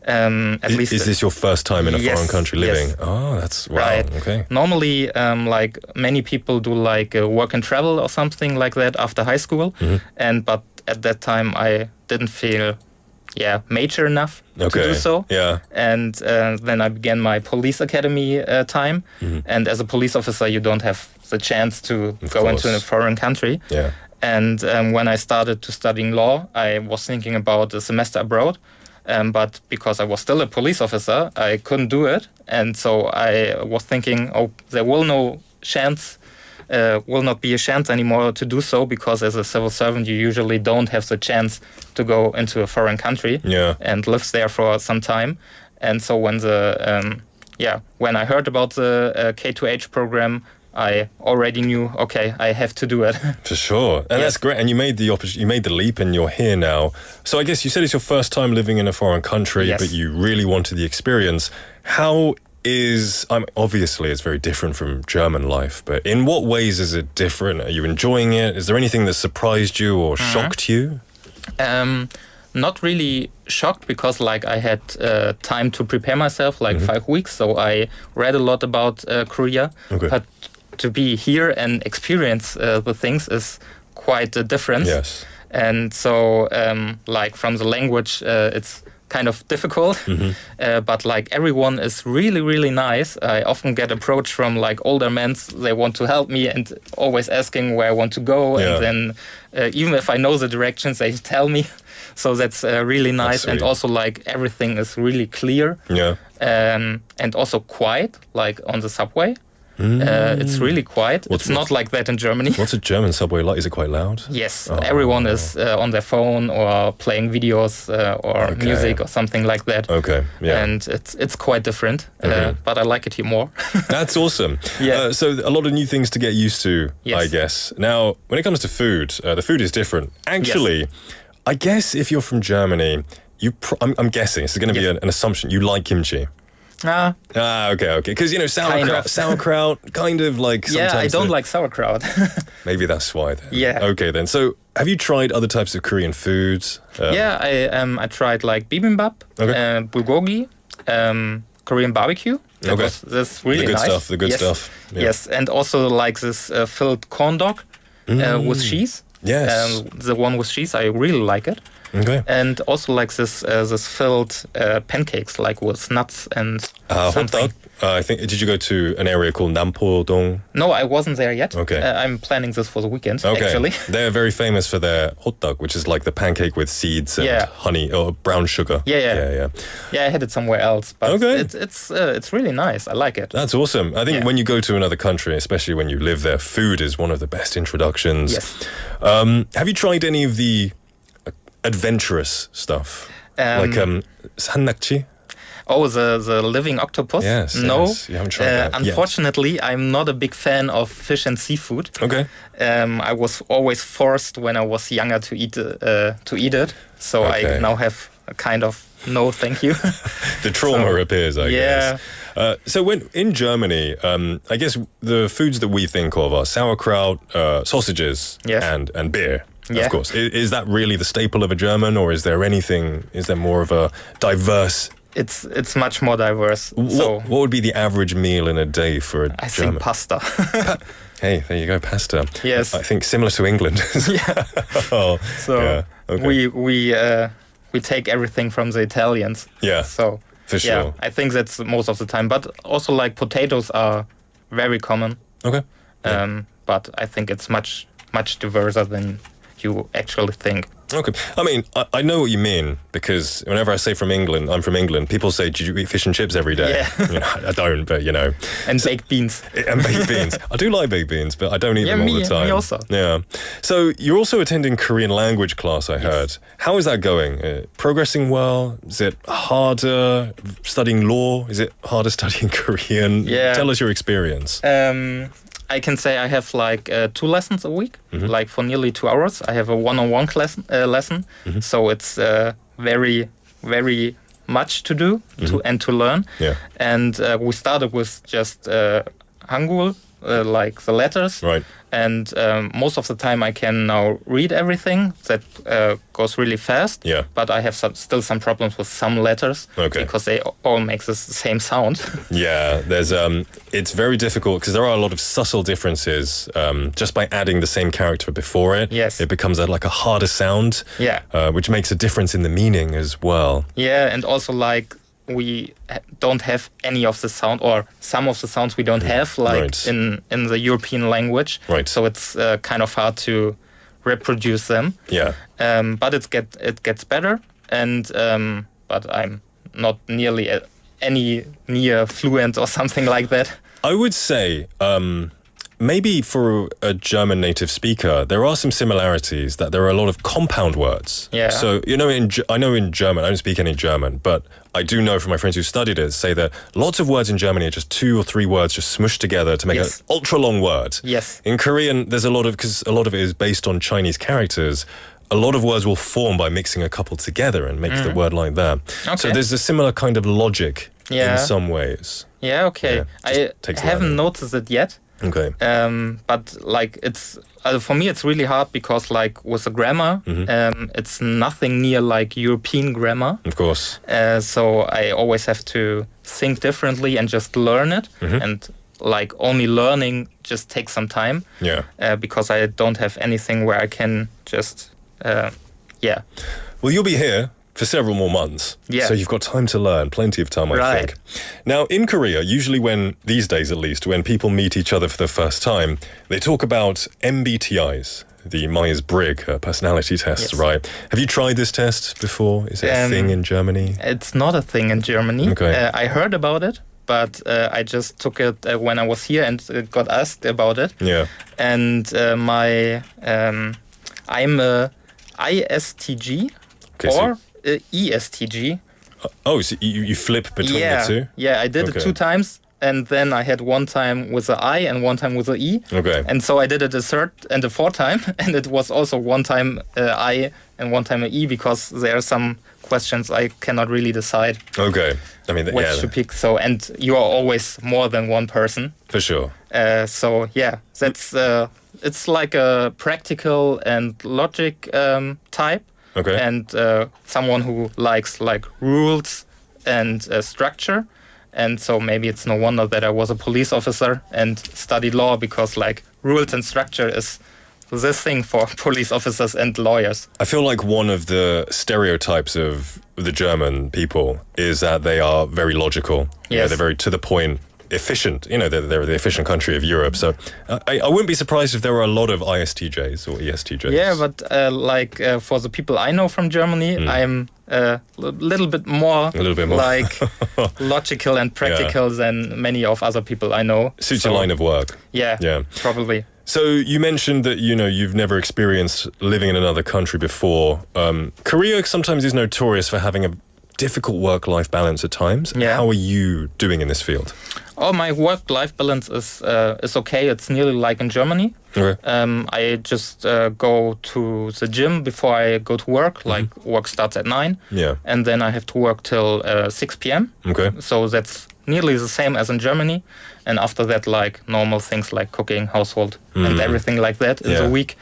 At least is this your first time in a foreign country living? Yes. Oh, that's wow. Right. Okay. Normally, like many people do, like work and travel or something like that after high school. But at that time, I didn't feel mature enough to do so. Yeah. And then I began my police academy time. And as a police officer, you don't have the chance to go into a foreign country. Yeah. And when I started to studying law, I was thinking about a semester abroad. But because I was still a police officer, I couldn't do it. And so I was thinking, there will not be a chance anymore to do so, because as a civil servant, you usually don't have the chance to go into a foreign country and live there for some time. And so when when I heard about the K2H program, I already knew, I have to do it. For sure. And that's great. And you made the leap, and you're here now. So I guess you said it's your first time living in a foreign country, but you really wanted the experience. How obviously it's very different from German life, but in what ways is it different? Are you enjoying it? Is there anything that surprised you or shocked you? Not really shocked, because I had time to prepare myself, 5 weeks. So I read a lot about Korea. Okay. But to be here and experience the things is quite a difference. Yes. And so, from the language, it's kind of difficult. But everyone is really, really nice. I often get approached from older men. They want to help me and always asking where I want to go. Yeah. And then even if I know the directions, they tell me. So that's really nice. And also everything is really clear. Yeah. And also quiet, on the subway. It's really quiet. It's not like that in Germany. What's a German subway like? Is it quite loud? Yes. Everyone is on their phone or playing videos or music or something like that. Okay. Yeah. And it's quite different. But I like it here more. That's awesome. Yeah. So a lot of new things to get used to, I guess. Now, when it comes to food, the food is different. Actually, I guess if you're from Germany, I'm guessing, this is going to be an assumption, you like kimchi. Okay. Because, sauerkraut, kind of sometimes... Yeah, I don't like sauerkraut. Maybe that's why then. Yeah. Okay then. So, have you tried other types of Korean foods? I tried bibimbap, bulgogi, Korean barbecue. That's really nice. The good stuff. Yeah. Yes, and also this filled corn dog with cheese. Yes. The one with cheese, I really like it. Okay. And also like this filled pancakes, like with nuts and something. Hotdog. I think, did you go to an area called Nampo-dong? No, I wasn't there yet. Okay. I'm planning this for the weekend, Okay. actually. They're very famous for their hotdog, which is like the pancake with seeds and honey or brown sugar. Yeah, I had it somewhere else, but it's really nice. I like it. That's awesome. I think when you go to another country, especially when you live there, food is one of the best introductions. Yes. Have you tried any of the adventurous stuff? Like 산낙지? Oh, the living octopus? Yes. No. Yes. You haven't tried that yet. Unfortunately, I'm not a big fan of fish and seafood. Okay. I was always forced when I was younger to eat it. So I now have a kind of no, thank you. The trauma appears, I guess. So when in Germany, I guess the foods that we think of are sauerkraut, sausages, and beer. Of course. Is that really the staple of a German, or is there more of a diverse? It's much more diverse. What would be the average meal in a day for a German? I think pasta. Hey, there you go, pasta. Yes. I think similar to England. We take everything from the Italians. Yeah. So for sure. I think that's most of the time. But also like potatoes are very common. Okay. But I think it's much diverser than you actually think. Okay. I mean, I know what you mean, because whenever I say I'm from England, people say, "Did you eat fish and chips every day?" Yeah. You know, I don't, but And baked beans. And baked beans. I do like baked beans, but I don't eat them all the time. Me also. Yeah. So you're also attending Korean language class, I heard. How is that going? Progressing well? Is it harder studying law? Is it harder studying Korean? Yeah. Tell us your experience. I can say I have like 2 lessons a week, like for nearly 2 hours. I have a one-on-one lesson, so it's very, very much to do to learn. Yeah. And we started with just Hangul, like the letters. Right. And most of the time I can now read everything. That goes really fast. Yeah. But I have still some problems with some letters. Okay. Because they all make the same sound. Yeah, there's it's very difficult because there are a lot of subtle differences. Just by adding the same character before it, Yes. it becomes like a harder sound. Yeah. Which makes a difference in the meaning as well. Yeah, and also like we don't have any of the sound, or some of the sounds we don't have, like Right. in the European language. Right. So it's kind of hard to reproduce them. Yeah. But it gets better, and but I'm not nearly near fluent or something like that. I would say maybe for a German native speaker, there are some similarities, that there are a lot of compound words. Yeah. So, I know in German, I don't speak any German, but I do know from my friends who studied it, say that lots of words in Germany are just 2 or 3 words just smushed together to make an ultra-long word. Yes. In Korean, there's because a lot of it is based on Chinese characters, a lot of words will form by mixing a couple together and make the word like that. Okay. So there's a similar kind of logic in Yeah. some ways. Yeah, okay. Yeah, I takes haven't learning. noticed it yet. Okay. But like it's for me, it's really hard because like with the grammar, it's nothing near like European grammar. Of course. So I always have to think differently and just learn it. And like only learning just takes some time. Yeah. Because I don't have anything where I can just Well, you'll be here for several more months. Yeah. So you've got time to learn, plenty of time, I Right. think. Now, in Korea, usually these days at least, when people meet each other for the first time, they talk about MBTIs, the Myers-Briggs personality test, Yes. right? Have you tried this test before? Is it a thing in Germany? It's not a thing in Germany. Okay. I heard about it, but I just took it when I was here and got asked about it. Yeah. And I'm a ISTG or ESTG. Oh, so you flip between the two? Yeah, I did Okay. it 2 times, and then I had 1 time with the I and 1 time with the E. Okay. And so I did it a 3rd and a 4th time, and it was also 1 time I and 1 time a E, because there are some questions I cannot really decide Okay. I mean, which to pick. So, and you are always more than one person. for sure. So yeah, that's it's like a practical and logic type. Okay. And someone who likes like rules and structure. And so maybe it's no wonder that I was a police officer and studied law, because like rules and structure is the thing for police officers and lawyers. I feel like one of the stereotypes of the German people is that they are very logical. You know, Yes. they're very to the point, efficient. You know, they're the efficient country of Europe. So I wouldn't be surprised if there were a lot of ISTJs or ESTJs. Yeah, but for the people I know from Germany, I'm a little bit more like logical and practical than many of other people I know. Suits your line of work. Yeah, probably. So you mentioned that, you know, you've never experienced living in another country before. Korea sometimes is notorious for having a difficult work-life balance at times. Yeah. How are you doing in this field? Oh, my work-life balance is okay. It's nearly like in Germany. Okay. I just go to the gym before I go to work. Like work starts at 9. Yeah. And then I have to work till 6 p.m. Okay. So that's nearly the same as in Germany. And after that, like normal things like cooking, household, and everything like that in the week.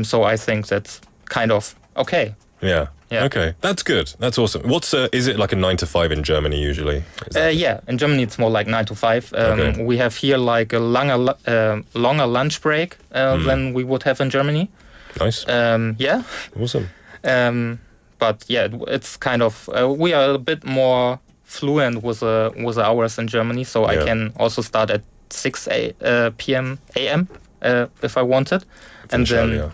So I think that's kind of okay. Yeah. Yeah. Okay. That's good. That's awesome. Is it like a 9 to 5 in Germany usually? Yeah, in Germany it's more like 9 to 5. Okay. We have here like a longer lunch break than we would have in Germany. Nice. Yeah. Awesome. But yeah, it's kind of we are a bit more fluent with the hours in Germany, so I can also start at 6 p.m. a.m. If I wanted, and then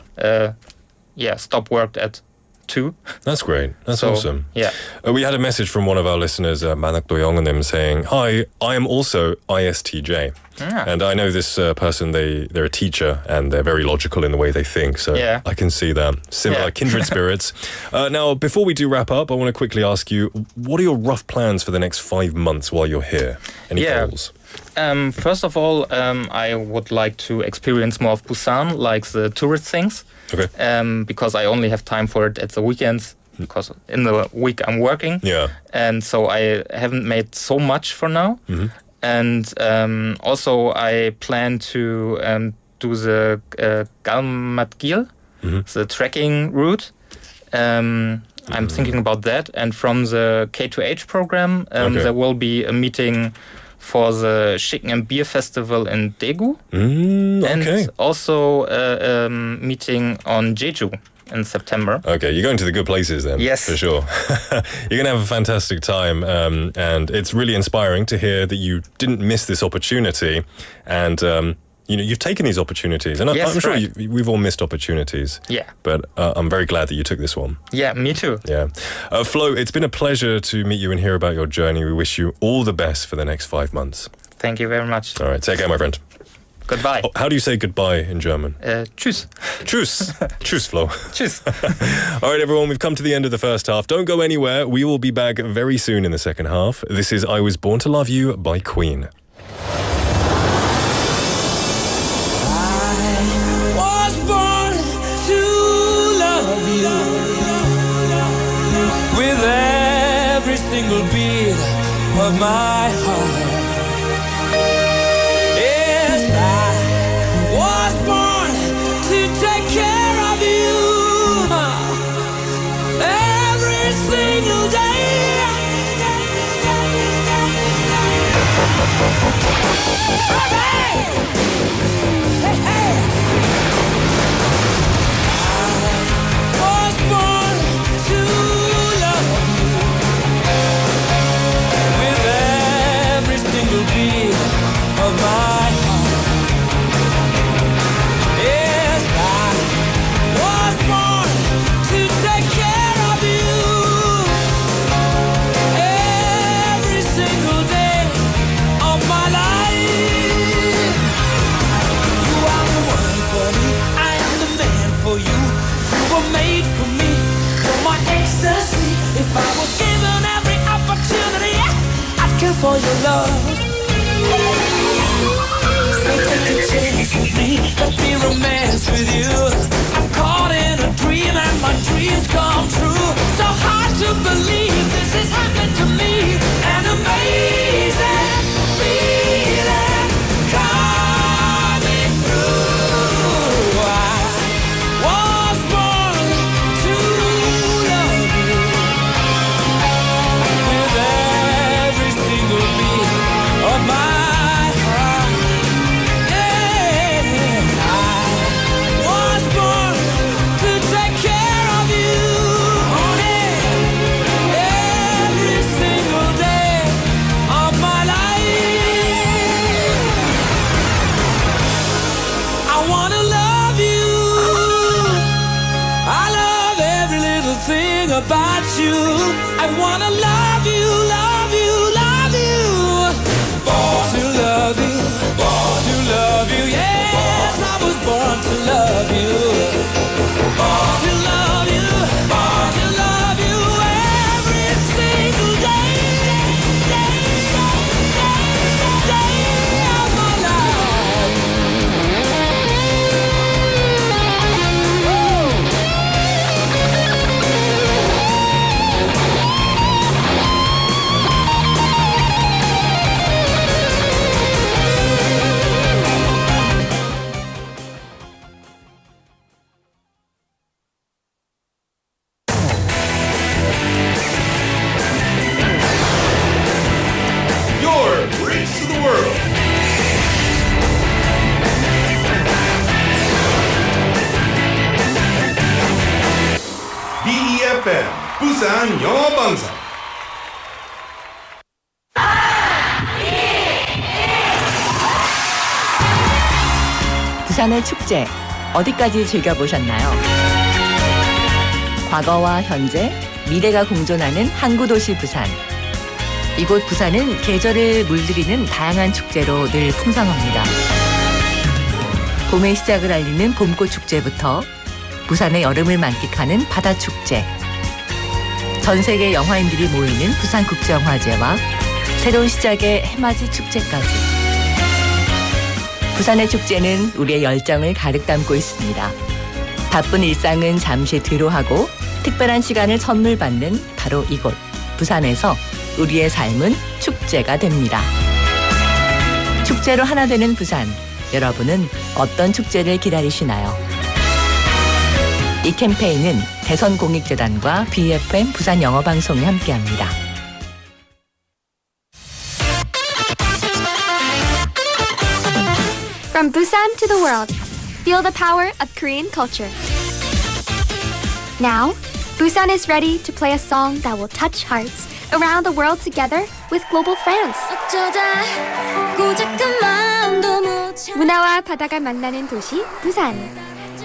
stop work at 2. That's great. That's awesome. Yeah. We had a message from one of our listeners, Manakdo Yonganim, saying, "Hi, I am also ISTJ." And I know this person, they're a teacher and they're very logical in the way they think. So I can see that. Similar kindred spirits. Now, before we do wrap up, I want to quickly ask you, what are your rough plans for the next 5 months while you're here? Any goals? First of all, I would like to experience more of Busan, like the tourist things. Okay. Because I only have time for it at the weekends, because in the week I'm working. Yeah. And so I haven't made so much for now. And also I plan to do the Galmatgil, the trekking route. I'm thinking about that. And from the K2H program, there will be a meeting for the Chicken and Beer Festival in Daegu. And also a meeting on Jeju in September. Okay, you're going to the good places then. Yes. For sure. You're going to have a fantastic time. And it's really inspiring to hear that you didn't miss this opportunity. And, you know, you've taken these opportunities. And I'm sure we've all missed opportunities. Yeah. But I'm very glad that you took this one. Yeah, me too. Yeah. Flo, it's been a pleasure to meet you and hear about your journey. We wish you all the best for the next 5 months. Thank you very much. All right, take care, my friend. Goodbye. Oh, how do you say goodbye in German? Tschüss. Tschüss. Tschüss, Flo. Tschüss. All right, everyone, we've come to the end of the first half. Don't go anywhere. We will be back very soon in the second half. This is I Was Born to Love You by Queen. With every single beat of my heart. Yes, I was born to take care of you every single day. Hey, hey, hey. I was born to love you with every single beat of my heart. Yes, I was born to take care of you every single day of my life. You are the one for me, I am the man for you. You were made for me, you're my ecstasy. If I was given every opportunity, I'd kill for your love. So take a chance with me, let me romance with you. I'm caught in a dream and my dreams come true. So hard to believe this is happening to me. An amazing feeling coming through. I was born to love you with every single beat wanna love you. I love every little thing about you. I wanna love you, love you, love you. Born to love you, born to love you. Yes, I was born to love you. Born to love you, born to love you every single day, day of my life. Your Bridge to the World. BEFM 부산 영어방송. 부산의 축제 어디까지 즐겨보셨나요? 과거와 현재, 미래가 공존하는 항구도시 부산. 이곳 부산은 계절을 물들이는 다양한 축제로 늘 풍성합니다. 봄의 시작을 알리는 봄꽃 축제부터 부산의 여름을 만끽하는 바다 축제, 전 세계 영화인들이 모이는 부산국제영화제와 새로운 시작의 해맞이 축제까지. 부산의 축제는 우리의 열정을 가득 담고 있습니다. 바쁜 일상은 잠시 뒤로 하고 특별한 시간을 선물 받는 바로 이곳 부산에서 우리의 삶은 축제가 됩니다. 축제로 하나 되는 부산. 여러분은 어떤 축제를 기다리시나요? 이 캠페인은 대선공익재단과 BFM 부산영어방송이 함께합니다. From Busan to the world, feel the power of Korean culture. Now, Busan is ready to play a song that will touch hearts around the world together with global fans. 문화와 바다가 만나는 도시 부산.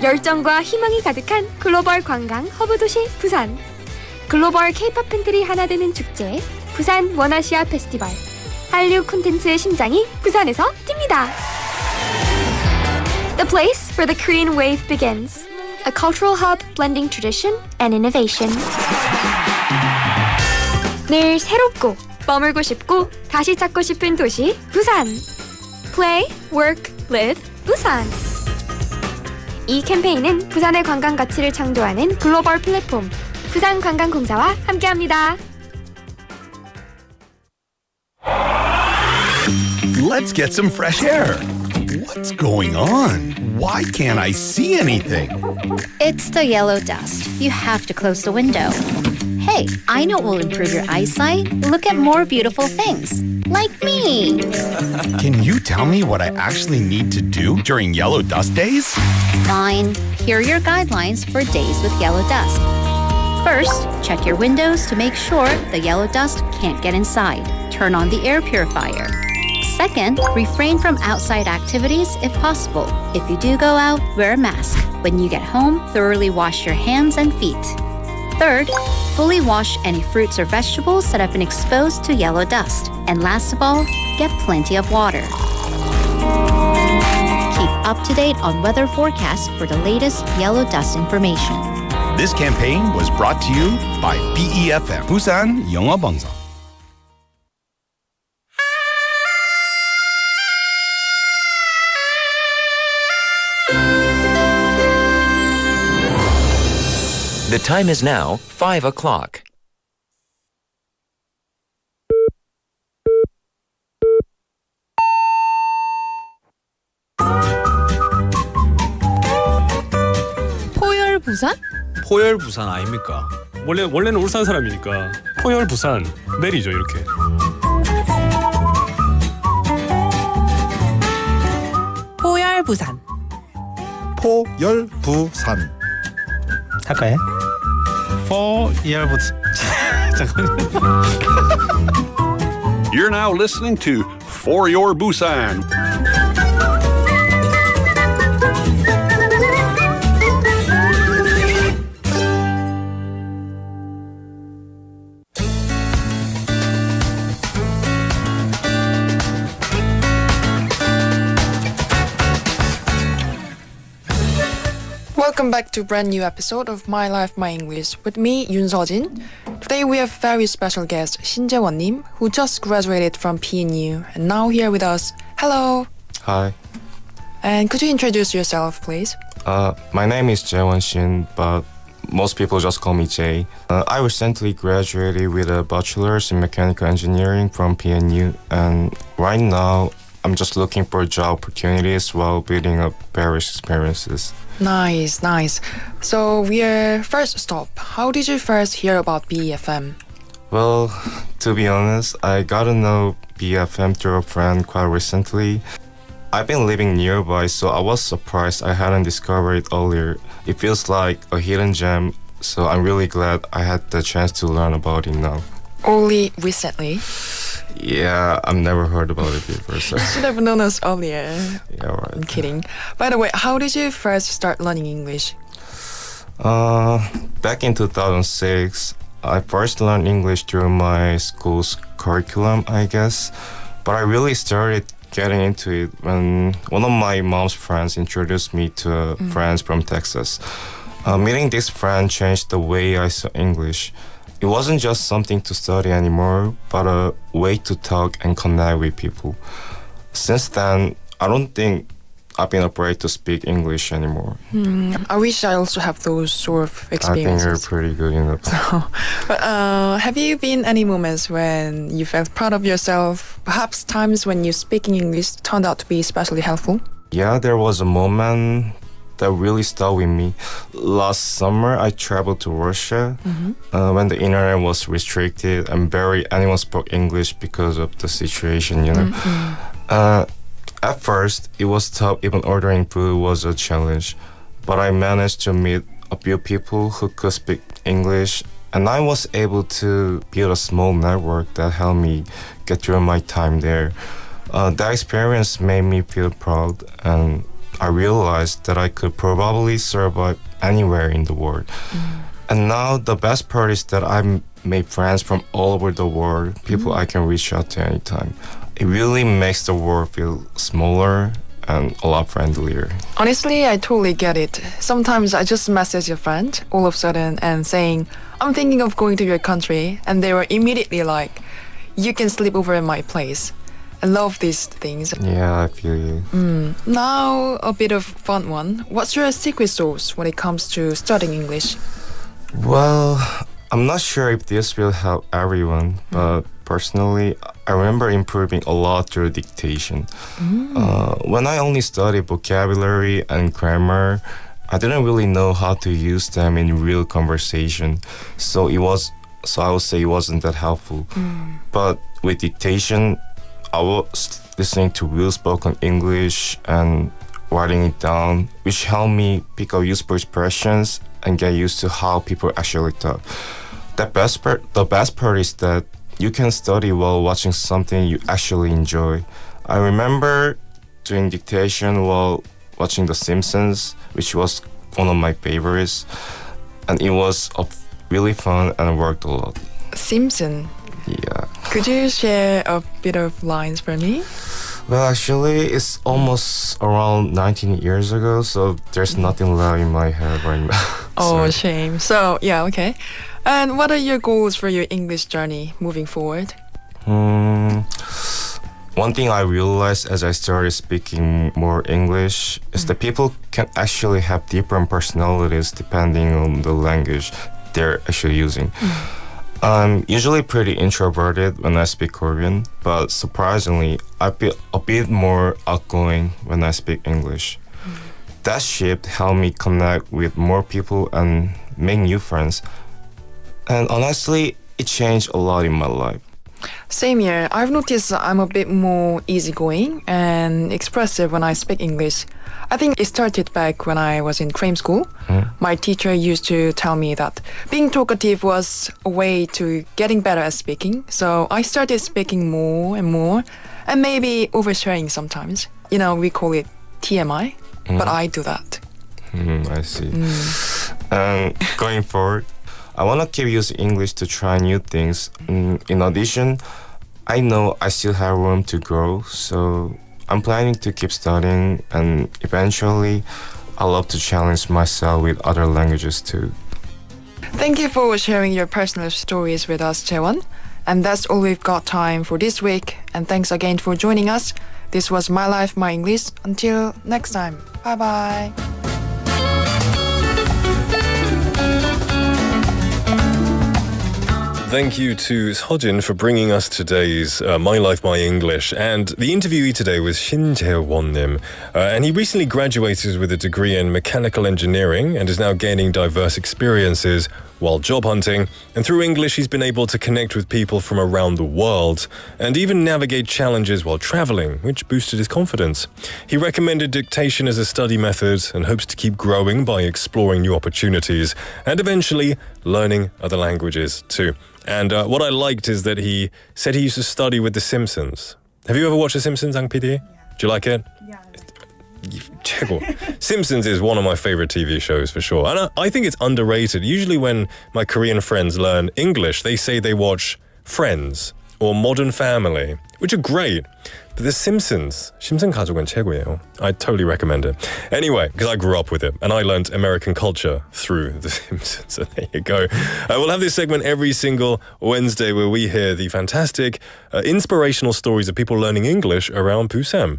열정과 희망이 가득한 글로벌 관광 허브 도시 부산. 글로벌 K-pop 팬들이 하나 되는 축제 부산 원아시아 페스티벌. 한류 콘텐츠의 심장이 부산에서 뜁니다. The place where the Korean wave begins. A cultural hub blending tradition and innovation. 늘 새롭고 머물고 싶고 다시 찾고 싶은 도시 부산. Play, work, live, 부산. 이 캠페인은 부산의 관광 가치를 창조하는 글로벌 플랫폼 부산관광공사와 함께합니다. Let's get some fresh air. What's going on? Why can't I see anything? It's the yellow dust. You have to close the window. Hey, I know what will improve your eyesight. Look at more beautiful things. Like me. Can you tell me what I actually need to do during yellow dust days? Fine. Here are your guidelines for days with yellow dust. First, check your windows to make sure the yellow dust can't get inside. Turn on the air purifier. Second, refrain from outside activities if possible. If you do go out, wear a mask. When you get home, thoroughly wash your hands and feet. Third, fully wash any fruits or vegetables that have been exposed to yellow dust. And last of all, get plenty of water. Keep up to date on weather forecasts for the latest yellow dust information. This campaign was brought to you by BEFM 부산 영어방송. The time is now 5 o'clock. 포열 부산? 포열 부산 아닙니까? 원래는 울산 사람이니까 포열 부산 내리죠 이렇게. 포열 부산. 포열 부산. 할까요? 포열 부산. 잠깐만요. You're now listening to For Your Busan. Welcome back to a brand new episode of My Life, My English with me, Yoon Seo-jin. Today we have very special guest, Shin Jae-won-nim, who just graduated from PNU and now here with us. Hello. Hi. And could you introduce yourself, please? My name is Jae-won Shin, but most people just call me Jay. I recently graduated with a bachelor's in mechanical engineering from PNU, and right now I'm just looking for job opportunities while building up various experiences. Nice, nice. So we're first stop. How did you first hear about BFM? Well, to be honest, I got to know BFM through a friend quite recently. I've been living nearby, so I was surprised I hadn't discovered it earlier. It feels like a hidden gem, so I'm really glad I had the chance to learn about it now. Only recently? Yeah, I've never heard about it before. So. You should have known us earlier. Yeah, right. I'm kidding. By the way, how did you first start learning English? Back in 2006, I first learned English through my school's curriculum, I guess. But I really started getting into it when one of my mom's friends introduced me to friends from Texas. Meeting this friend changed the way I saw English. It wasn't just something to study anymore, but a way to talk and connect with people. Since then, I don't think I've been afraid to speak English anymore. I wish I also have those sort of experiences. I think you're pretty good enough. But have you been any moments when you felt proud of yourself? Perhaps times when you speaking English turned out to be especially helpful? Yeah, there was a moment that really stuck with me. Last summer, I traveled to Russia when the internet was restricted and barely anyone spoke English because of the situation, you know. At first, it was tough. Even ordering food was a challenge. But I managed to meet a few people who could speak English, and I was able to build a small network that helped me get through my time there. That experience made me feel proud, and I realized that I could probably survive anywhere in the world. And now the best part is that I've made friends from all over the world, people I can reach out to anytime. It really makes the world feel smaller and a lot friendlier. Honestly, I totally get it. Sometimes I just message a friend all of a sudden and saying, I'm thinking of going to your country, and they were immediately like, you can sleep over in my place. I love these things. Yeah, I feel you. Now, a bit of fun one. What's your secret sauce when it comes to studying English? Well, I'm not sure if this will help everyone, but personally, I remember improving a lot through dictation. When I only studied vocabulary and grammar, I didn't really know how to use them in real conversation. So I would say it wasn't that helpful. But with dictation, I was listening to real spoken English and writing it down, which helped me pick up useful expressions and get used to how people actually talk. The best part is that you can study while watching something you actually enjoy. I remember doing dictation while watching The Simpsons, which was one of my favorites, and it was really fun and worked a lot. Simpson? Yeah. Could you share a bit of lines for me? Well, actually, it's almost around 19 years ago, so there's nothing left in my head right now. Oh, shame. So, yeah, okay. And what are your goals for your English journey moving forward? One thing I realized as I started speaking more English is that people can actually have different personalities depending on the language they're actually using. I'm usually pretty introverted when I speak Korean, but surprisingly, I feel a bit more outgoing when I speak English. That shift helped me connect with more people and make new friends. And honestly, it changed a lot in my life. Same here. I've noticed I'm a bit more easygoing and expressive when I speak English. I think it started back when I was in Korean school. My teacher used to tell me that being talkative was a way to getting better at speaking. So I started speaking more and more, and maybe oversharing sometimes. You know, we call it TMI, but I do that. I see. And going forward, I want to keep using English to try new things. In addition, I know I still have room to grow, so I'm planning to keep studying and eventually I love to challenge myself with other languages too. Thank you for sharing your personal stories with us, Jaewon. And that's all we've got time for this week. And thanks again for joining us. This was My Life, My English. Until next time. Bye-bye. Thank you to Sejin for bringing us today's My Life, My English. And the interviewee today was Shin Jae-won-nim. And he recently graduated with a degree in mechanical engineering and is now gaining diverse experiences while job hunting. And through English, he's been able to connect with people from around the world and even navigate challenges while traveling, which boosted his confidence. He recommended dictation as a study method and hopes to keep growing by exploring new opportunities and eventually learning other languages too. And what I liked is that he said he used to study with The Simpsons. Have you ever watched The Simpsons, Ang PD? Do you like it? Yeah. 최고. Simpsons is one of my favorite TV shows for sure. And I think it's underrated. Usually when my Korean friends learn English, they say they watch Friends or Modern Family, which are great. But The Simpsons, 심슨 가족은 최고예요. I totally recommend it. Anyway, because I grew up with it and I learned American culture through The Simpsons. So there you go. We'll have this segment every single Wednesday where we hear the fantastic, inspirational stories of people learning English around Busan.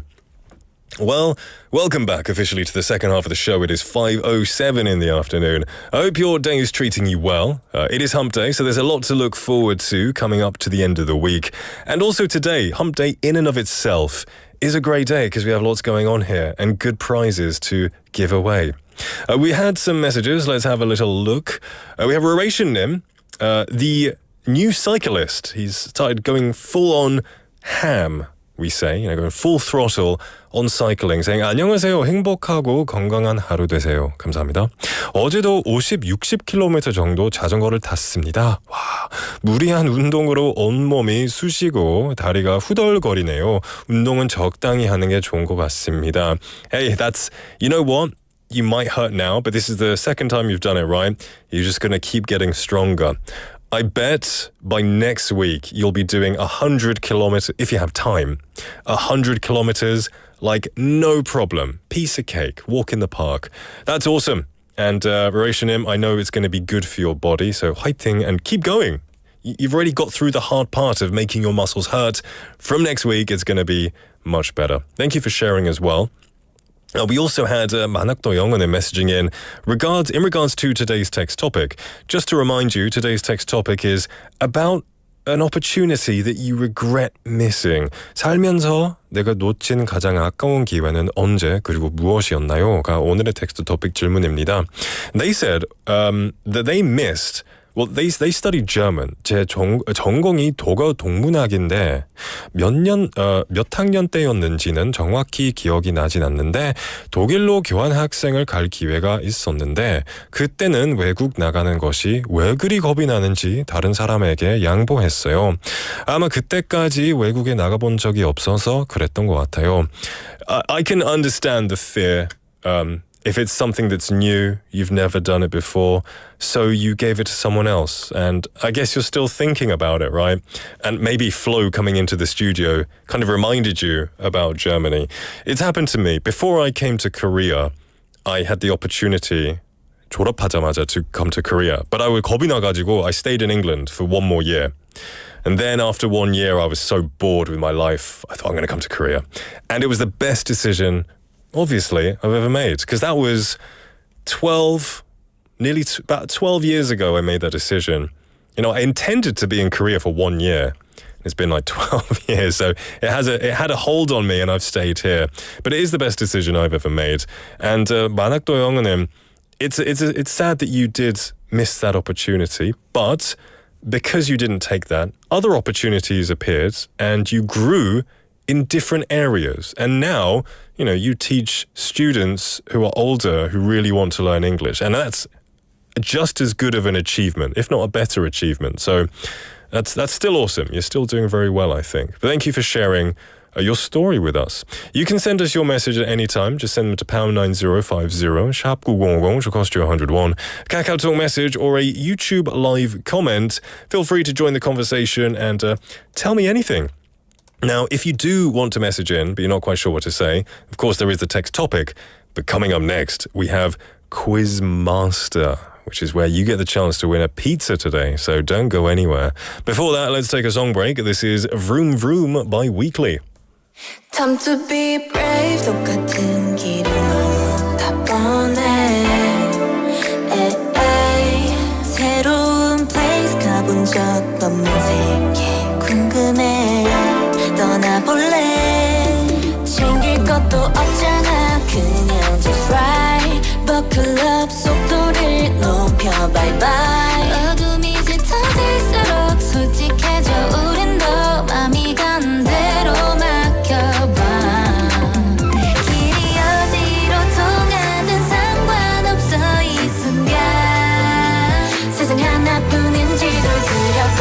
Well, welcome back officially to the second half of the show. It is 5:07 in the afternoon. I hope your day is treating you well. It is Hump Day, so there's a lot to look forward to coming up to the end of the week. And also today, Hump Day in and of itself is a great day because we have lots going on here and good prizes to give away. We had some messages. Let's have a little look. We have Roration Nim, the new cyclist. He's started going full on ham. We say, going full throttle on cycling, saying 안녕하세요, 행복하고 건강한 하루 되세요. 감사합니다. 어제도 50, 60km 정도 자전거를 탔습니다. 와, 무리한 운동으로 온몸이 쑤시고 다리가 후덜거리네요. 운동은 적당히 하는 게 좋은 것 같습니다. Hey, that's, you know what? You might hurt now, but this is the second time you've done it, right? You're just going to keep getting stronger. I bet by next week you'll be doing 100 kilometers, if you have time, 100 kilometers, like no problem. Piece of cake, walk in the park. That's awesome. And Rationim, I know it's going to be good for your body, so 화이팅 and keep going. You've already got through the hard part of making your muscles hurt. From next week, it's going to be much better. Thank you for sharing as well. We also had 만학도 영어는 messaging in regards to today's text topic. Just to remind you, today's text topic is about an opportunity that you regret missing. 살면서 내가 놓친 가장 아까운 기회는 언제 그리고 무엇이었나요?가 오늘의 텍스트 토픽 질문입니다. They said that they missed. Well, they studied German. 제 전공이 독어 동문학인데 몇 학년 때였는지는 정확히 기억이 나진 않는데 독일로 교환학생을 갈 기회가 있었는데 그때는 외국 나가는 것이 왜 그리 겁이 나는지 다른 사람에게 양보했어요. 아마 그때까지 외국에 나가본 적이 없어서 그랬던 것 같아요. I can understand the fear. If it's something that's new, you've never done it before, so you gave it to someone else. And I guess you're still thinking about it, right? And maybe Flo coming into the studio kind of reminded you about Germany. It's happened to me. Before I came to Korea, I had the opportunity 졸업하자마자 to come to Korea. But I was 겁이 나가지고 I stayed in England for one more year. And then after 1 year, I was so bored with my life, I thought I'm going to come to Korea. And it was the best decision obviously I've ever made, because that was about 12 years ago I made that decision. I intended to be in Korea for 1 year. It's been like 12 years, so it had a hold on me and I've stayed here. But it is the best decision I've ever made. And 만학도 영어는 it's sad that you did miss that opportunity, but because you didn't take that, other opportunities appeared and you grew in different areas. And now, you teach students who are older who really want to learn English. And that's just as good of an achievement, if not a better achievement. So that's still awesome. You're still doing very well, I think. But thank you for sharing your story with us. You can send us your message at any time. Just send them to #9050, sharp 9010, which will cost you 101. KakaoTalk message or a YouTube live comment. Feel free to join the conversation and tell me anything. Now, if you do want to message in, but you're not quite sure what to say, of course, there is the text topic. But coming up next, we have Quiz Master, which is where you get the chance to win a pizza today, so don't go anywhere. Before that, let's take a song break. This is Vroom Vroom by Weekly. Time to be brave. 똑같은 길을 너무 다 뻔해. 새로운 place 가본 적 없는 세계 궁금해. 떠나볼래. 챙길 것도 없잖아. 그냥 just ride. Buckle up. 속도를 높여 bye bye. 어둠이 짙어질수록 솔직해져. 우린 더 맘이 간 대로 맡겨봐. 길이 어디로 통하든 상관없어 이 순간. 세상 하나뿐인지도 그려봐.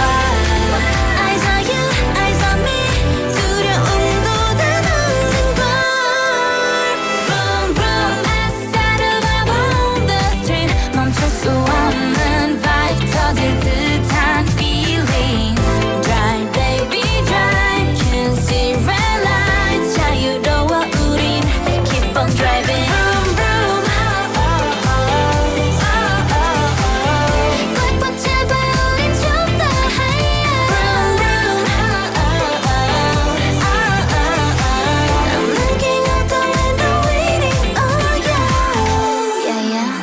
Eyes on you, eyes on me. 두려움도 다 녹는 걸. Boom boom 햇살을 밟은 the street. 멈출 수 없는 vibe 터질 듯한 feeling. Drive baby drive. Can't see red lights. 자유로워 우린 keep on driving. Boom boom. 꽉 붙잡아 우린 좀 더 higher. Boom boom. I'm looking out the window waiting. Oh yeah. Yeah yeah.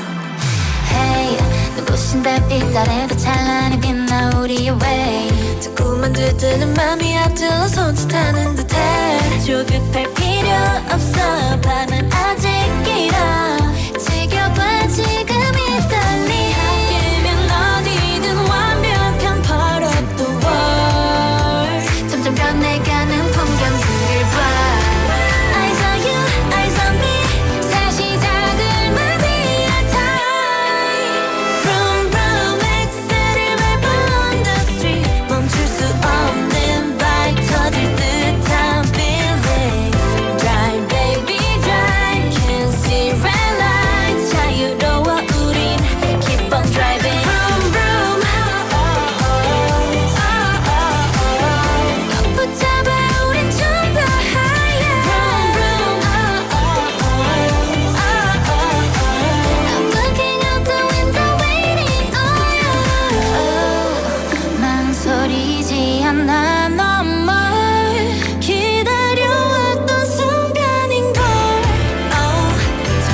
Hey, 눈부신 달빛 아래도 찬란히 빛나 우리의 way. 자꾸만 들뜨는 맘이 앞질러 손짓하는 듯해. 조급할 필요 없어. 밤은 아직 길어. 즐겨봐 지금 이 떨림. 함께면 어디든 완벽한 part of the world. 점점 변해가는 풍경들을 봐. Eyes on you, eyes on me. 새 시작을 맞이할 time. Vroom vroom 엑셀을 밟은 the street. 멈출 수 없는 bike 터질 듯한 feeling. Drive baby drive. Can't see red lights. 자유로워 우린 keep on driving. Vroom vroom. 꽉 붙잡아 우린 좀 더 higher. Vroom vroom. I'm looking out the window waiting. Oh yeah. 망설이지 않아 넌 뭘 기다려왔던 순간인걸. Oh 더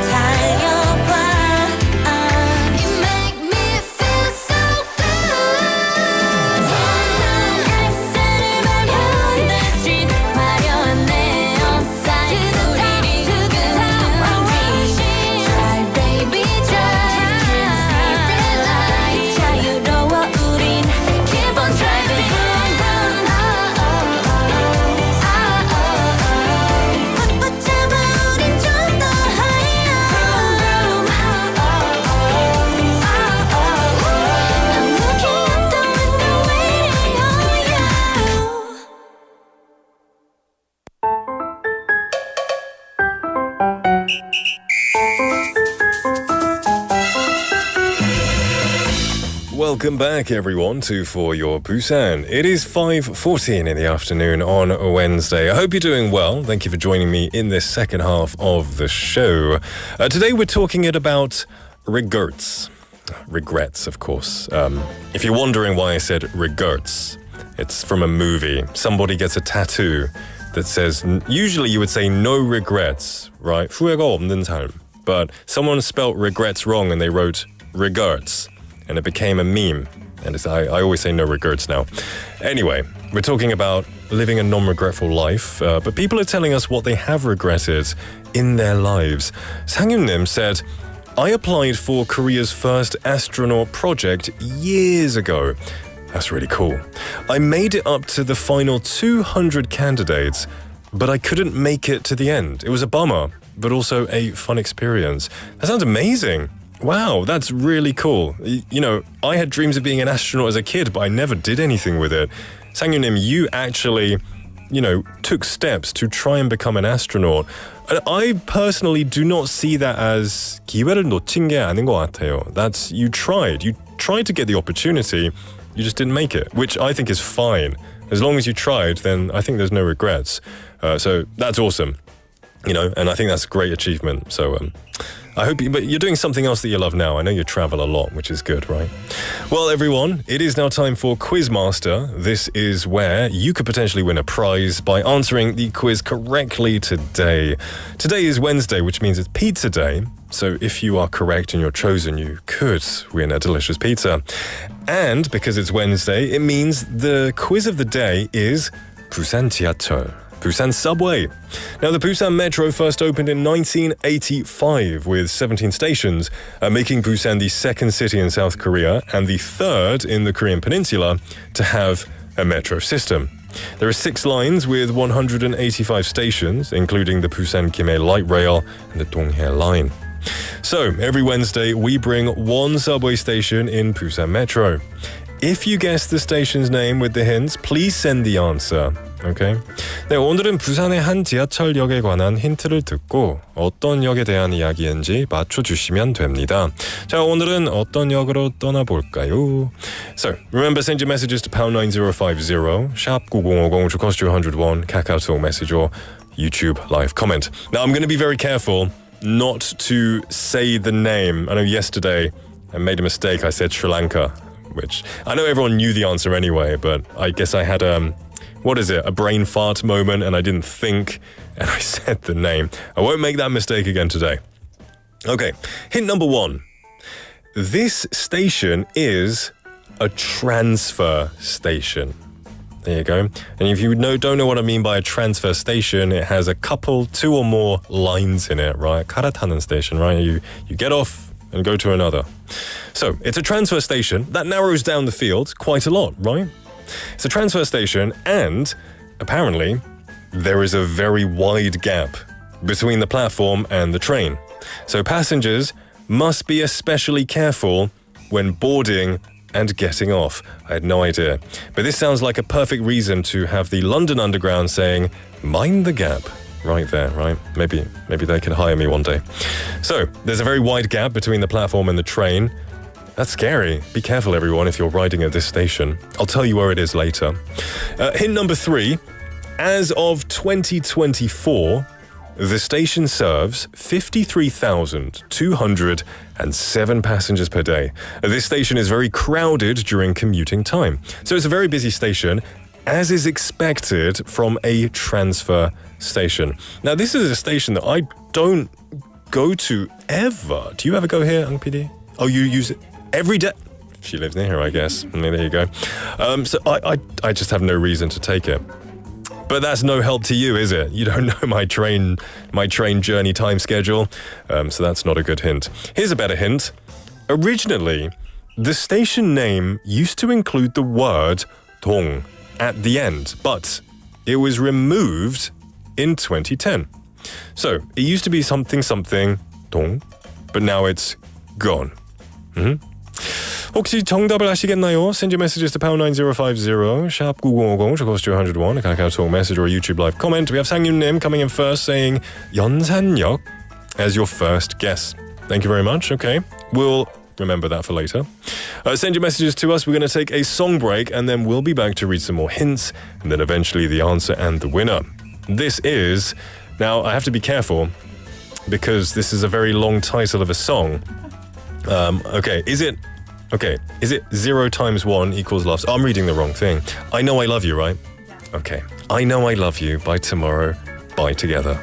달려봐. You make me feel so good. 엑셀을 밟은 the street. 화려한 neon sign. 우리를 두근두근 reach. Drive baby drive. Can't see red lights. 자유로워 우린 keep on driving. 꽉 붙잡아 우린 좀 더 higher. I'm looking out the window waiting. Oh yeah. Welcome back, everyone, to For Your Busan. It is 5:14 in the afternoon on a Wednesday. I hope you're doing well. Thank you for joining me in this second half of the show. Today we're talking about regrets. Regrets, of course. If you're wondering why I said regrets, it's from a movie. Somebody gets a tattoo that says, usually you would say no regrets, right? 후회가 없는 삶. But someone spelt regrets wrong and they wrote regrets. And it became a meme. And I always say no regrets now. Anyway, we're talking about living a non-regretful life, but people are telling us what they have regretted in their lives. Sang-Yun-nim said, I applied for Korea's first astronaut project years ago. That's really cool. I made it up to the final 200 candidates, but I couldn't make it to the end. It was a bummer, but also a fun experience. That sounds amazing. Wow, that's really cool. You know, I had dreams of being an astronaut as a kid, but I never did anything with it. Sang-Yun-nim, you actually, took steps to try and become an astronaut. And I personally do not see that as 기회를 놓친 게 아닌 것 같아요. That's, you tried to get the opportunity, you just didn't make it, which I think is fine. As long as you tried, then I think there's no regrets. So that's awesome. You know, and I think that's a great achievement. So I hope but you're doing something else that you love now. I know you travel a lot, which is good, right? Well, everyone, it is now time for Quiz Master. This is where you could potentially win a prize by answering the quiz correctly today. Today is Wednesday, which means it's pizza day. So if you are correct and you're chosen, you could win a delicious pizza. And because it's Wednesday, it means the quiz of the day is Busan 지하철. Busan subway. Now, the Busan Metro first opened in 1985 with 17 stations, making Busan the second city in South Korea and the third in the Korean peninsula to have a metro system. There are 6 lines with 185 stations, including the Busan Gimhae light rail and the Donghae line. So, every Wednesday, we bring one subway station in Busan Metro. If you guess the station's name with the hints, please send the answer. Okay? 네, 오늘은 부산의 한 지하철역에 관한 힌트를 듣고 어떤 역에 대한 이야기인지 맞춰주시면 됩니다. 자, 오늘은 어떤 역으로 떠나볼까요? So, remember, send your messages to pound 9050, sharp 9050, which will cost you 101, KakaoTalk message or YouTube live comment. Now, I'm going to be very careful not to say the name. I know yesterday I made a mistake. I said Sri Lanka, which I know everyone knew the answer anyway, but I guess I had a brain fart moment and I didn't think and I said the name. I won't make that mistake again today. Okay, hint number 1. This station is a transfer station. There you go. And if you don't know what I mean by a transfer station, it has a couple, 2 or more lines in it, right? 갈아타는 station, right? You get off and go to another. So, it's a transfer station. That narrows down the field quite a lot, right? It's a transfer station, and apparently there is a very wide gap between the platform and the train. So passengers must be especially careful when boarding and getting off. I had no idea. But this sounds like a perfect reason to have the London Underground saying, mind the gap. Right there, right? Maybe they can hire me one day. So, there's a very wide gap between the platform and the train. That's scary. Be careful, everyone, if you're riding at this station. I'll tell you where it is later. Hint number 3. As of 2024, the station serves 53,207 passengers per day. This station is very crowded during commuting time. So it's a very busy station, as is expected from a transfer station. Now, this is a station that I don't go to ever. Do you ever go here, Ang PD? Oh, you use it every day? She lives near here, I guess. I mean, there you go. So I just have no reason to take it. But that's no help to you, is it? You don't know my train journey time schedule, so that's not a good hint. Here's a better hint. Originally, the station name used to include the word dong at the end, but it was removed in 2010. So, it used to be something dong, but now it's gone. 혹시 정답을 아시겠나요? Send your messages to pound 9050, sharp 9050, which costs you 101, a KakaoTalk message or a YouTube live comment. We have Sang-Yun-nim coming in first saying 연산역 as your first guess. Thank you very much. Okay, we'll remember that for later. Send your messages to us. We're going to take a song break and then we'll be back to read some more hints and then eventually the answer and the winner. This is, now I have to be careful because this is a very long title of a song. Is it 0 times 1 equals love? I'm reading the wrong thing. I Know I Love You, right? Okay. I Know I Love You by Tomorrow by Together.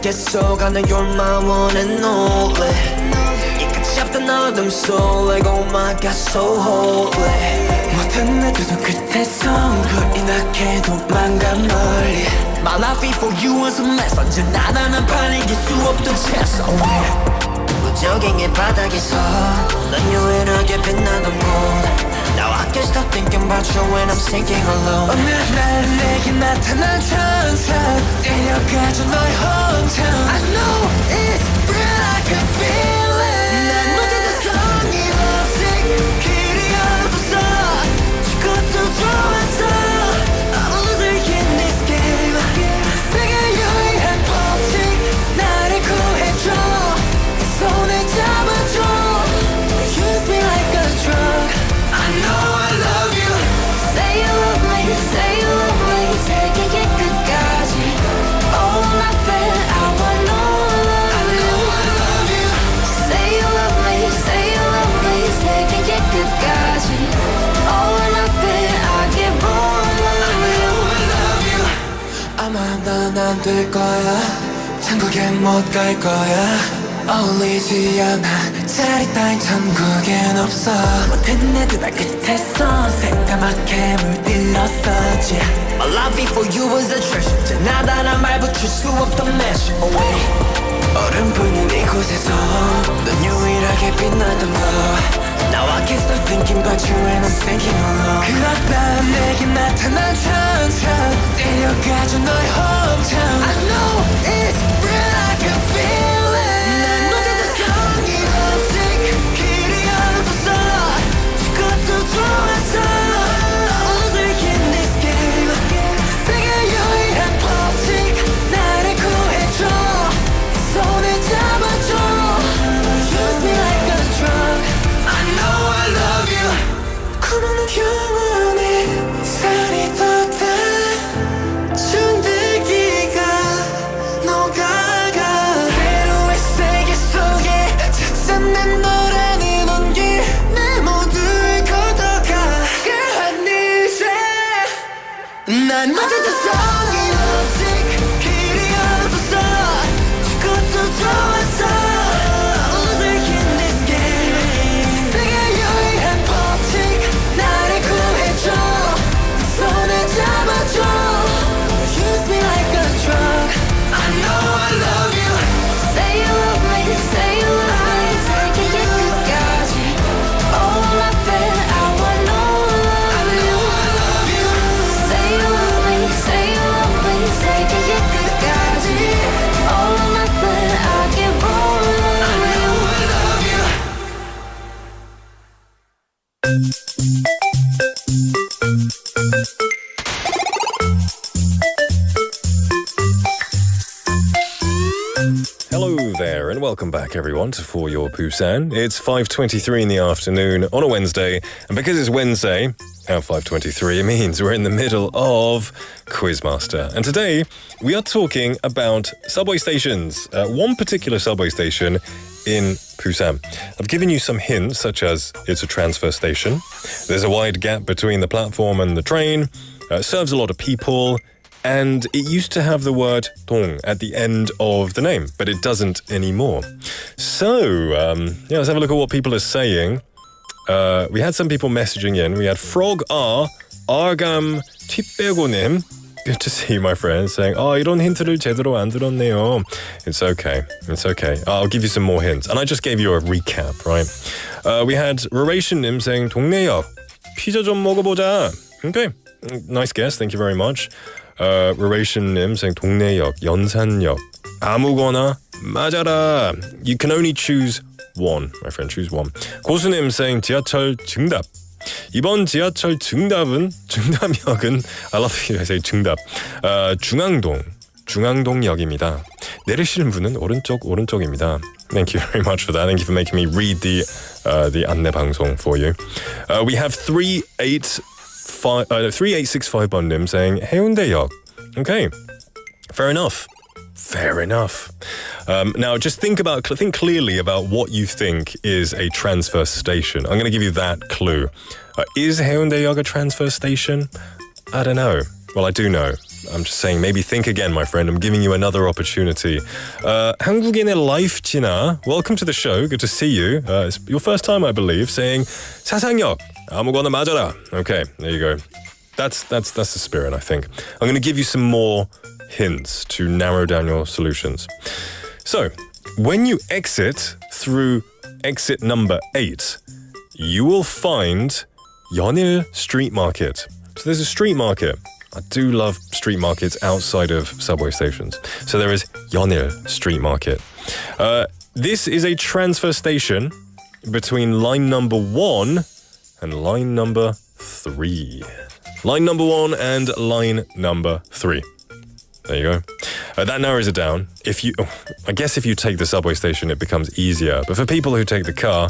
속아는 you're my one and only 이 끝이 없던 어둠 속 like oh my god so holy 모든 내 두 손 끝에서 불이 나게 도망가 멀리 My life before you was a mess 언제나 나는 판을 이길 수 없던 채소 무적행의 바닥에서 난 유일하게 빛나던 곳 Now I can't stop thinking about you when I'm sinking alone 어느 날 내게 나타난 천사 데려가줘 너의 hometown I know it's real I can feel it 난 모든 세상이 lost 길이 없어 죽어도 좋았어 I'm a loser in this game 세계 유일한 안 될 거야 천국엔 못 갈 거야 어울리지 않아 자리 따윈 천국엔 없어 모든 애들 발끝에서 새까맣게 물들었었지 My love for you was a treasure 지나다란 말 붙일 수 없던 measure away 얼음뿐인 이곳에서 넌 유일하게 빛나던 거 Now I can't stop thinking about you and I'm thinking alone 그 어떤 내게 나타난 천천 데려가줘 너의 hometown I know it's real I can feel it 난 어제도 성의 없이 길이 없었어 그것도 좋았어 Loser in this game 세계 유일한 법칙 나를 구해줘 손을 잡아줘 Use me like a drug I know I love you 구멍은 영원히 살이 돋아 중들기가 녹아가 새로운 세계 속에 찾은 내 노래는 온기 내 모두를 걷어가 Girl I need you 난 어제도 성의 없이 길이 없었어 그것도 좋았어 Loser in this game 세계 유일한 법칙 나를 구해줘 손을 잡아줘 Use me like a drug I know I love you Say you love me, say you love me take it 끝까지 All I feel, I want all of you I love you Say you love me, say you love me take it 끝까지 All I feel, I give all of you I know I love you Hello there and welcome back everyone to For Your Busan. It's 5:23 in the afternoon on a Wednesday, and because it's Wednesday at 5:23 it means we're in the middle of Quiz Master. And today we are talking about subway stations, one particular subway station in Busan. I've given you some hints such as it's a transfer station, there's a wide gap between the platform and the train, serves a lot of people, and it used to have the word dong at the end of the name, but it doesn't anymore. So, let's have a look at what people are saying. We had some people messaging in. We had Frog R, Argam Tipbegonim. Good to see you, my friend, saying, 이런 힌트를 제대로 안 들었네요. It's okay. It's okay. I'll give you some more hints. And I just gave you a recap, right? We had Raration님 saying, 동네역, 피자 좀 먹어보자. Okay. Nice guess. Thank you very much. Raration님 saying 동네역, 연산역, 아무거나 맞아라. You can only choose one, my friend. Choose one. 고수님 saying 지하철 정답. 이번 지하철 정답은 정답역은 I love you. I say 정답. 중앙동역입니다. 내리시는 분은 오른쪽입니다. Thank you very much for that. Thank you for making me read the 안내 방송 for you. We have 3865번님 saying 해운대역. Okay, fair enough. Fair enough. Now, just think clearly about what you think is a transfer station. I'm going to give you that clue. Is 해운대역 a transfer station? I don't know. Well, I do know. I'm just saying, maybe think again, my friend. I'm giving you another opportunity. 한국인의 life 지나. Welcome to the show. Good to see you. It's your first time, I believe, saying 사상역. 아무거나 맞아라. Okay, there you go. That's the spirit, I think. I'm going to give you some more hints to narrow down your solutions. So, when you exit through exit number 8, you will find Yeonil Street Market. So there's a street market. I do love street markets outside of subway stations. So there is Yeonil Street Market. This is a transfer station between line number 1 and line number 3. Line number 1 and line number 3. There you go. That narrows it down. I guess if you take the subway station, it becomes easier. But for people who take the car,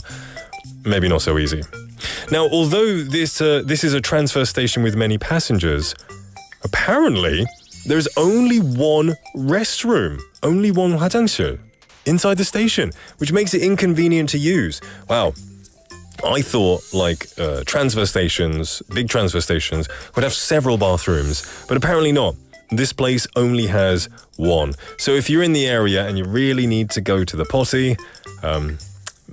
maybe not so easy. Now, although this is a transfer station with many passengers, apparently there's only one restroom, only one 화장실 inside the station, which makes it inconvenient to use. Wow. I thought transfer stations, big transfer stations, would have several bathrooms, but apparently not. this place only has one. So if you're in the area and you really need to go to the potty,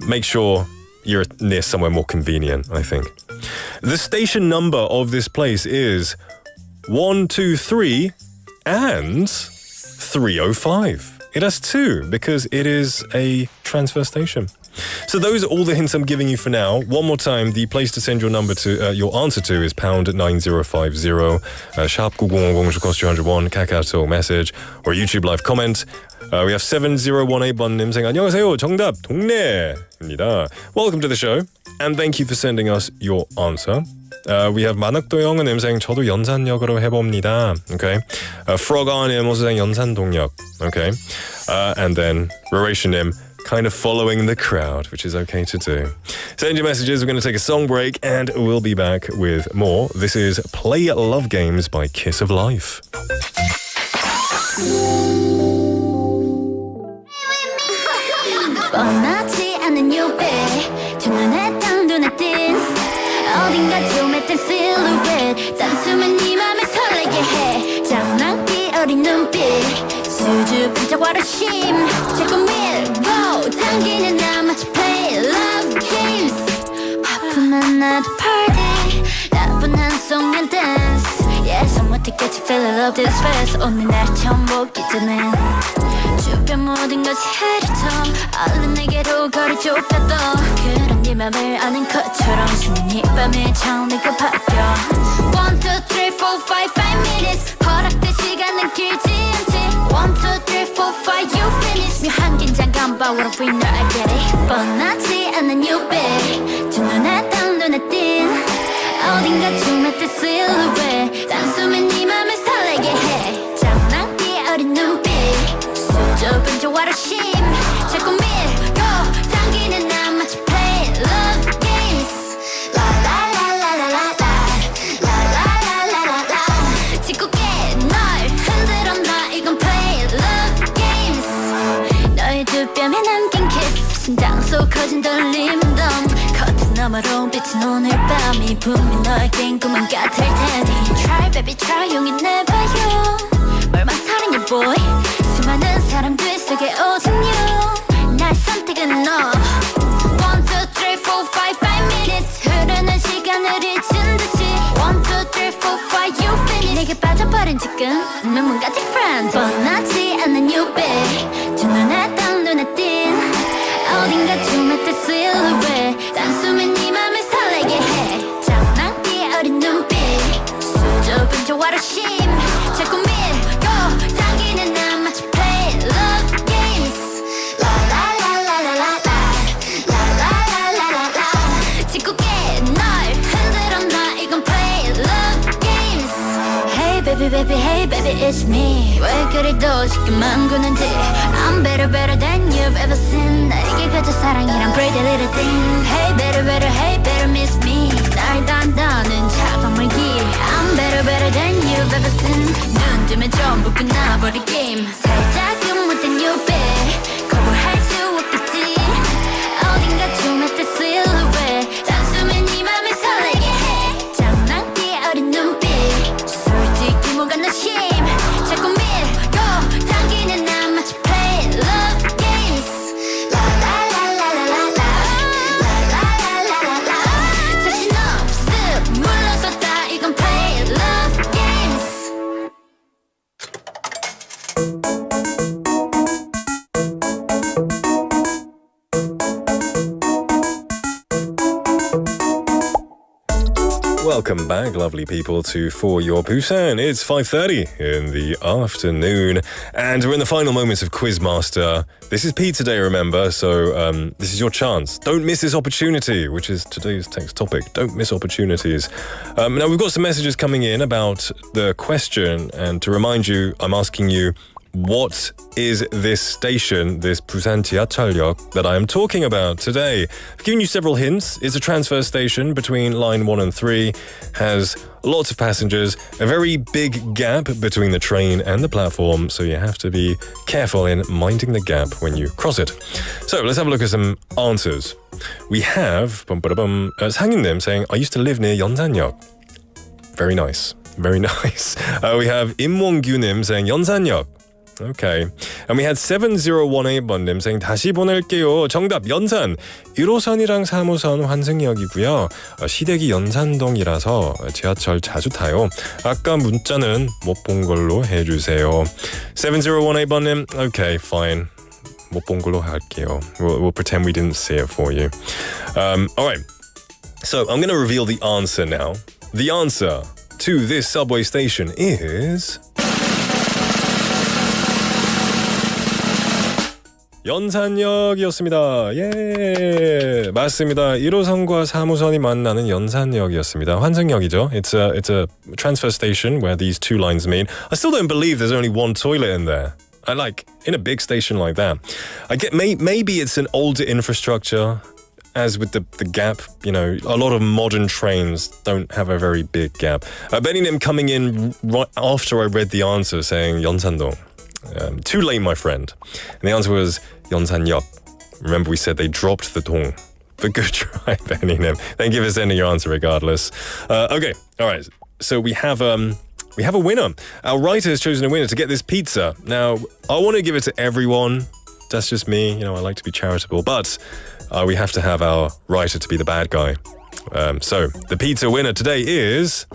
make sure you're near somewhere more convenient, I think. The station number of this place is 123 and 305. It has two because it is a transfer station. So those are all the hints I'm giving you for now. One more time, the place to send your number to your answer to is pound 9050, sharp 9010 should cost you 101, Kakao message or YouTube live comment. We have 7018번님 saying 안녕하세요. 정답 동네입니다. Welcome to the show and thank you for sending us your answer. We have 만학도 영은님 saying 저도 연산역으로 해봅니다. Okay. Frog아님 also saying 연산동역. Okay. And then Rarationim kind of following the crowd, which is okay to do. Send your messages. We're going to take a song break and we'll be back with more. This is Play Love Games by Kiss of Life. 뻔하지 않은 유배 두 눈에 딱 눈에 띈 어딘가 좀했던 silhouette 단숨은 네 맘에 설레게 해 장난기 어린 눈빛 수줍은 와르심 자꾸 밀고 당기는 나 마치 play love games 아프면 나도 party 나쁜 한 송년 dance 예상 못했겠지 feel love this fast 오늘 날 처음 보기 전에 주변 모든 것이 흐릿함 얼른 내게로 거리 좁혀도 그런 네 맘을 아는 것처럼 수면이 밤에 차오르고 바뀌어 1, 2, 3, 4, 5, 5 minutes 허락된 시간은 길지 않지 1, 2, 3, 4, 5 you finish 묘한 긴장감 But what if we know I get it 뻔하지 않은 you babe 두 눈에 딱 눈에 띈 어딘가 좀했던 silhouette 단숨에 네 맘을 설레게 해 장난기 어린 눈빛 수줍은 저 와르심 자꾸 밀고 당기는 나 마치 play love games La la la la la la la La la la la la la 짓궂게 널 흔들어 놔 이건 play love games 너의 두 뺨에 남긴 kiss 심장 속 커진 떨림 커튼 너머로 비친 오늘 밤이 분명 너에겐 꿈만 같을 테니 Try baby try 용인해봐요 얼마나 사랑해 boy 수많은 사람들 속에 오직 you 날 선택은 너 1, 2, 3, 4, 5, 5 minutes 흐르는 시간을 잊은 듯이 1, 2, 3, 4, 5 you finish 내게 빠져버린 지금 눈물까지 friend 뻔하지 않는 you babe 두 눈에 딱 눈에 띈 어딘가 좀했던 silhouette 단숨에 네 맘을 설레게 해 장난기 어린 눈빛 수줍은 저 와르심 자꾸 밀고 당기는 나 마치 play love games La la la la la la la La la la la la la 짓궂게 널 흔들어 놔 이건 play love games Hey baby baby hey baby it's me 왜 그리도 쉽게만 구는지 I'm better better than you've ever seen 나에게 그저 사랑이란 pretty little thing Hey better miss me 날 단다는 차가운 물기 I'm better than you've ever seen 눈 뜨면 전부 끝나버린 게임 살짝은 못된 you babe 거부할 수 없겠지 어딘가 좀했던 silhouette 단숨에 네 맘을 설레게 해 장난기 어린 눈빛 솔직히 뭐가 너심 자꾸 밀고 당기는 나 마치 play love games La la la la la la la La la la la la la 자신 없음 물러섰다 이건 play love games Welcome back, lovely people, to For Your Busan. It's 5:30 in the afternoon, and we're in the final moments of Quiz Master. This is Pete today, remember, so this is your chance. Don't miss this opportunity, which is today's text topic. Don't miss opportunities. Now, we've got some messages coming in about the question, and to remind you, I'm asking you, what is this station, this Busan 지하철역 that I am talking about today? I've given you several hints. It's a transfer station between line 1 and 3, has lots of passengers, a very big gap between the train and the platform, so you have to be careful in minding the gap when you cross it. So let's have a look at some answers. We have 상인님 saying, I used to live near 연산역. Very nice. Very nice. We have 임원규님 saying 연산역. Okay. And we had 7018번님 saying 다시 보낼게요. 정답 연산. 1호선이랑 3호선 환승역이고요. 시댁이 연산동이라서 지하철 자주 타요. 아까 문자는 못 본 걸로 해주세요. 7018번님. Okay, fine. 못 본 걸로 할게요. We'll pretend we didn't see it for you. All right. So I'm going to reveal the answer now. The answer to this subway station is 연산역이었습니다. 예, 맞습니다. 1호선과 3호선이 만나는 연산역이었습니다. 환승역이죠. It's a transfer station where these two lines meet. I still don't believe there's only one toilet in there. I like in a big station like that. I get maybe it's an older infrastructure. As with the gap, you know, a lot of modern trains don't have a very big gap. Bennynim coming in right after I read the answer saying 연산동. Too late, my friend. And the answer was 연산역. Remember we said they dropped the dong. But good try, Bennynim. Thank you for sending your answer regardless. Okay, all right. So we have a winner. Our writer has chosen a winner to get this pizza. Now, I want to give it to everyone. That's just me. You know, I like to be charitable. But we have to have our writer to be the bad guy. So the pizza winner today is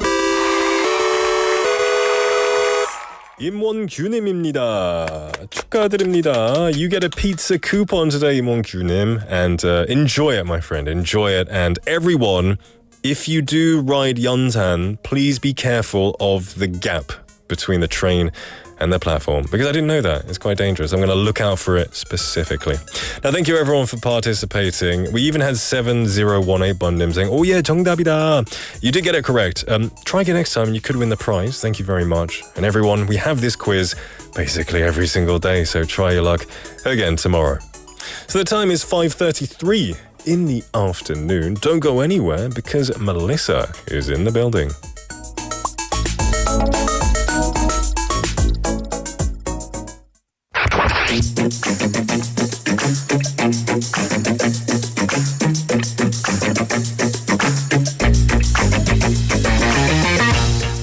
임원규님입니다. 축하드립니다. You get a pizza coupon today, 임원규님, and enjoy it, my friend. Enjoy it. And everyone, if you do ride Yonsan, please be careful of the gap between the train and the platform, because I didn't know that. It's quite dangerous. I'm going to look out for it specifically. Now, thank you everyone for participating. We even had 7018번님 saying, oh yeah, 정답이다. You did get it correct. Try again next time. You could win the prize. Thank you very much. And everyone, we have this quiz basically every single day, so try your luck again tomorrow. So the time is 5:33 in the afternoon. Don't go anywhere because Melissa is in the building.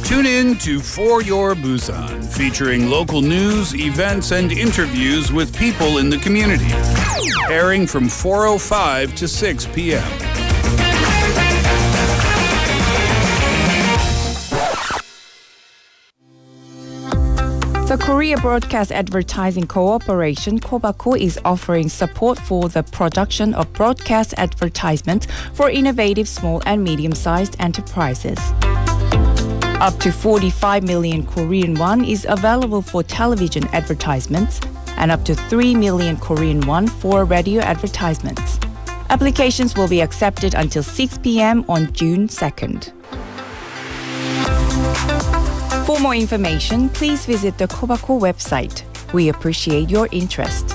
Tune in to For Your Busan, featuring local news, events, and interviews with people in the community. Airing from 4:05 to 6 p.m. The Korea Broadcast Advertising Cooperation (KOBACO) is offering support for the production of broadcast advertisements for innovative small and medium-sized enterprises. Up to 45 million Korean won is available for television advertisements and up to 3 million Korean won for radio advertisements. Applications will be accepted until 6 p.m. on June 2nd. For more information, please visit the KOBACO website. We appreciate your interest.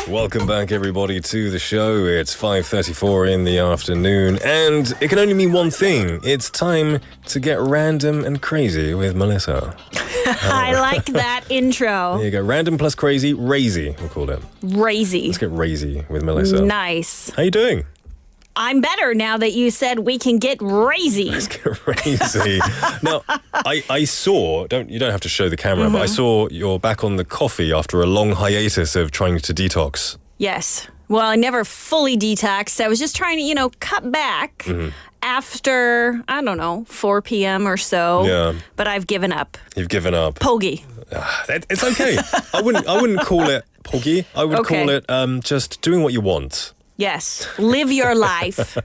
Welcome back, everybody, to the show. It's 5:34 in the afternoon, and it can only mean one thing. It's time to get random and crazy with Melissa. I like that intro. There you go. Random plus crazy, razy, we'll call it. Razy. Let's get razy with Melissa. Nice. How you doing? I'm better now that you said we can get razy. Let's get razy. Now, I saw, you don't have to show the camera, but I saw you're back on the coffee after a long hiatus of trying to detox. Yes. Well, I never fully detoxed. I was just trying to, cut back after, 4 p.m. or so. Yeah. But I've given up. You've given up. Pogi. It's okay. I wouldn't call it pogi. I would call it just doing what you want. Yes, live your life.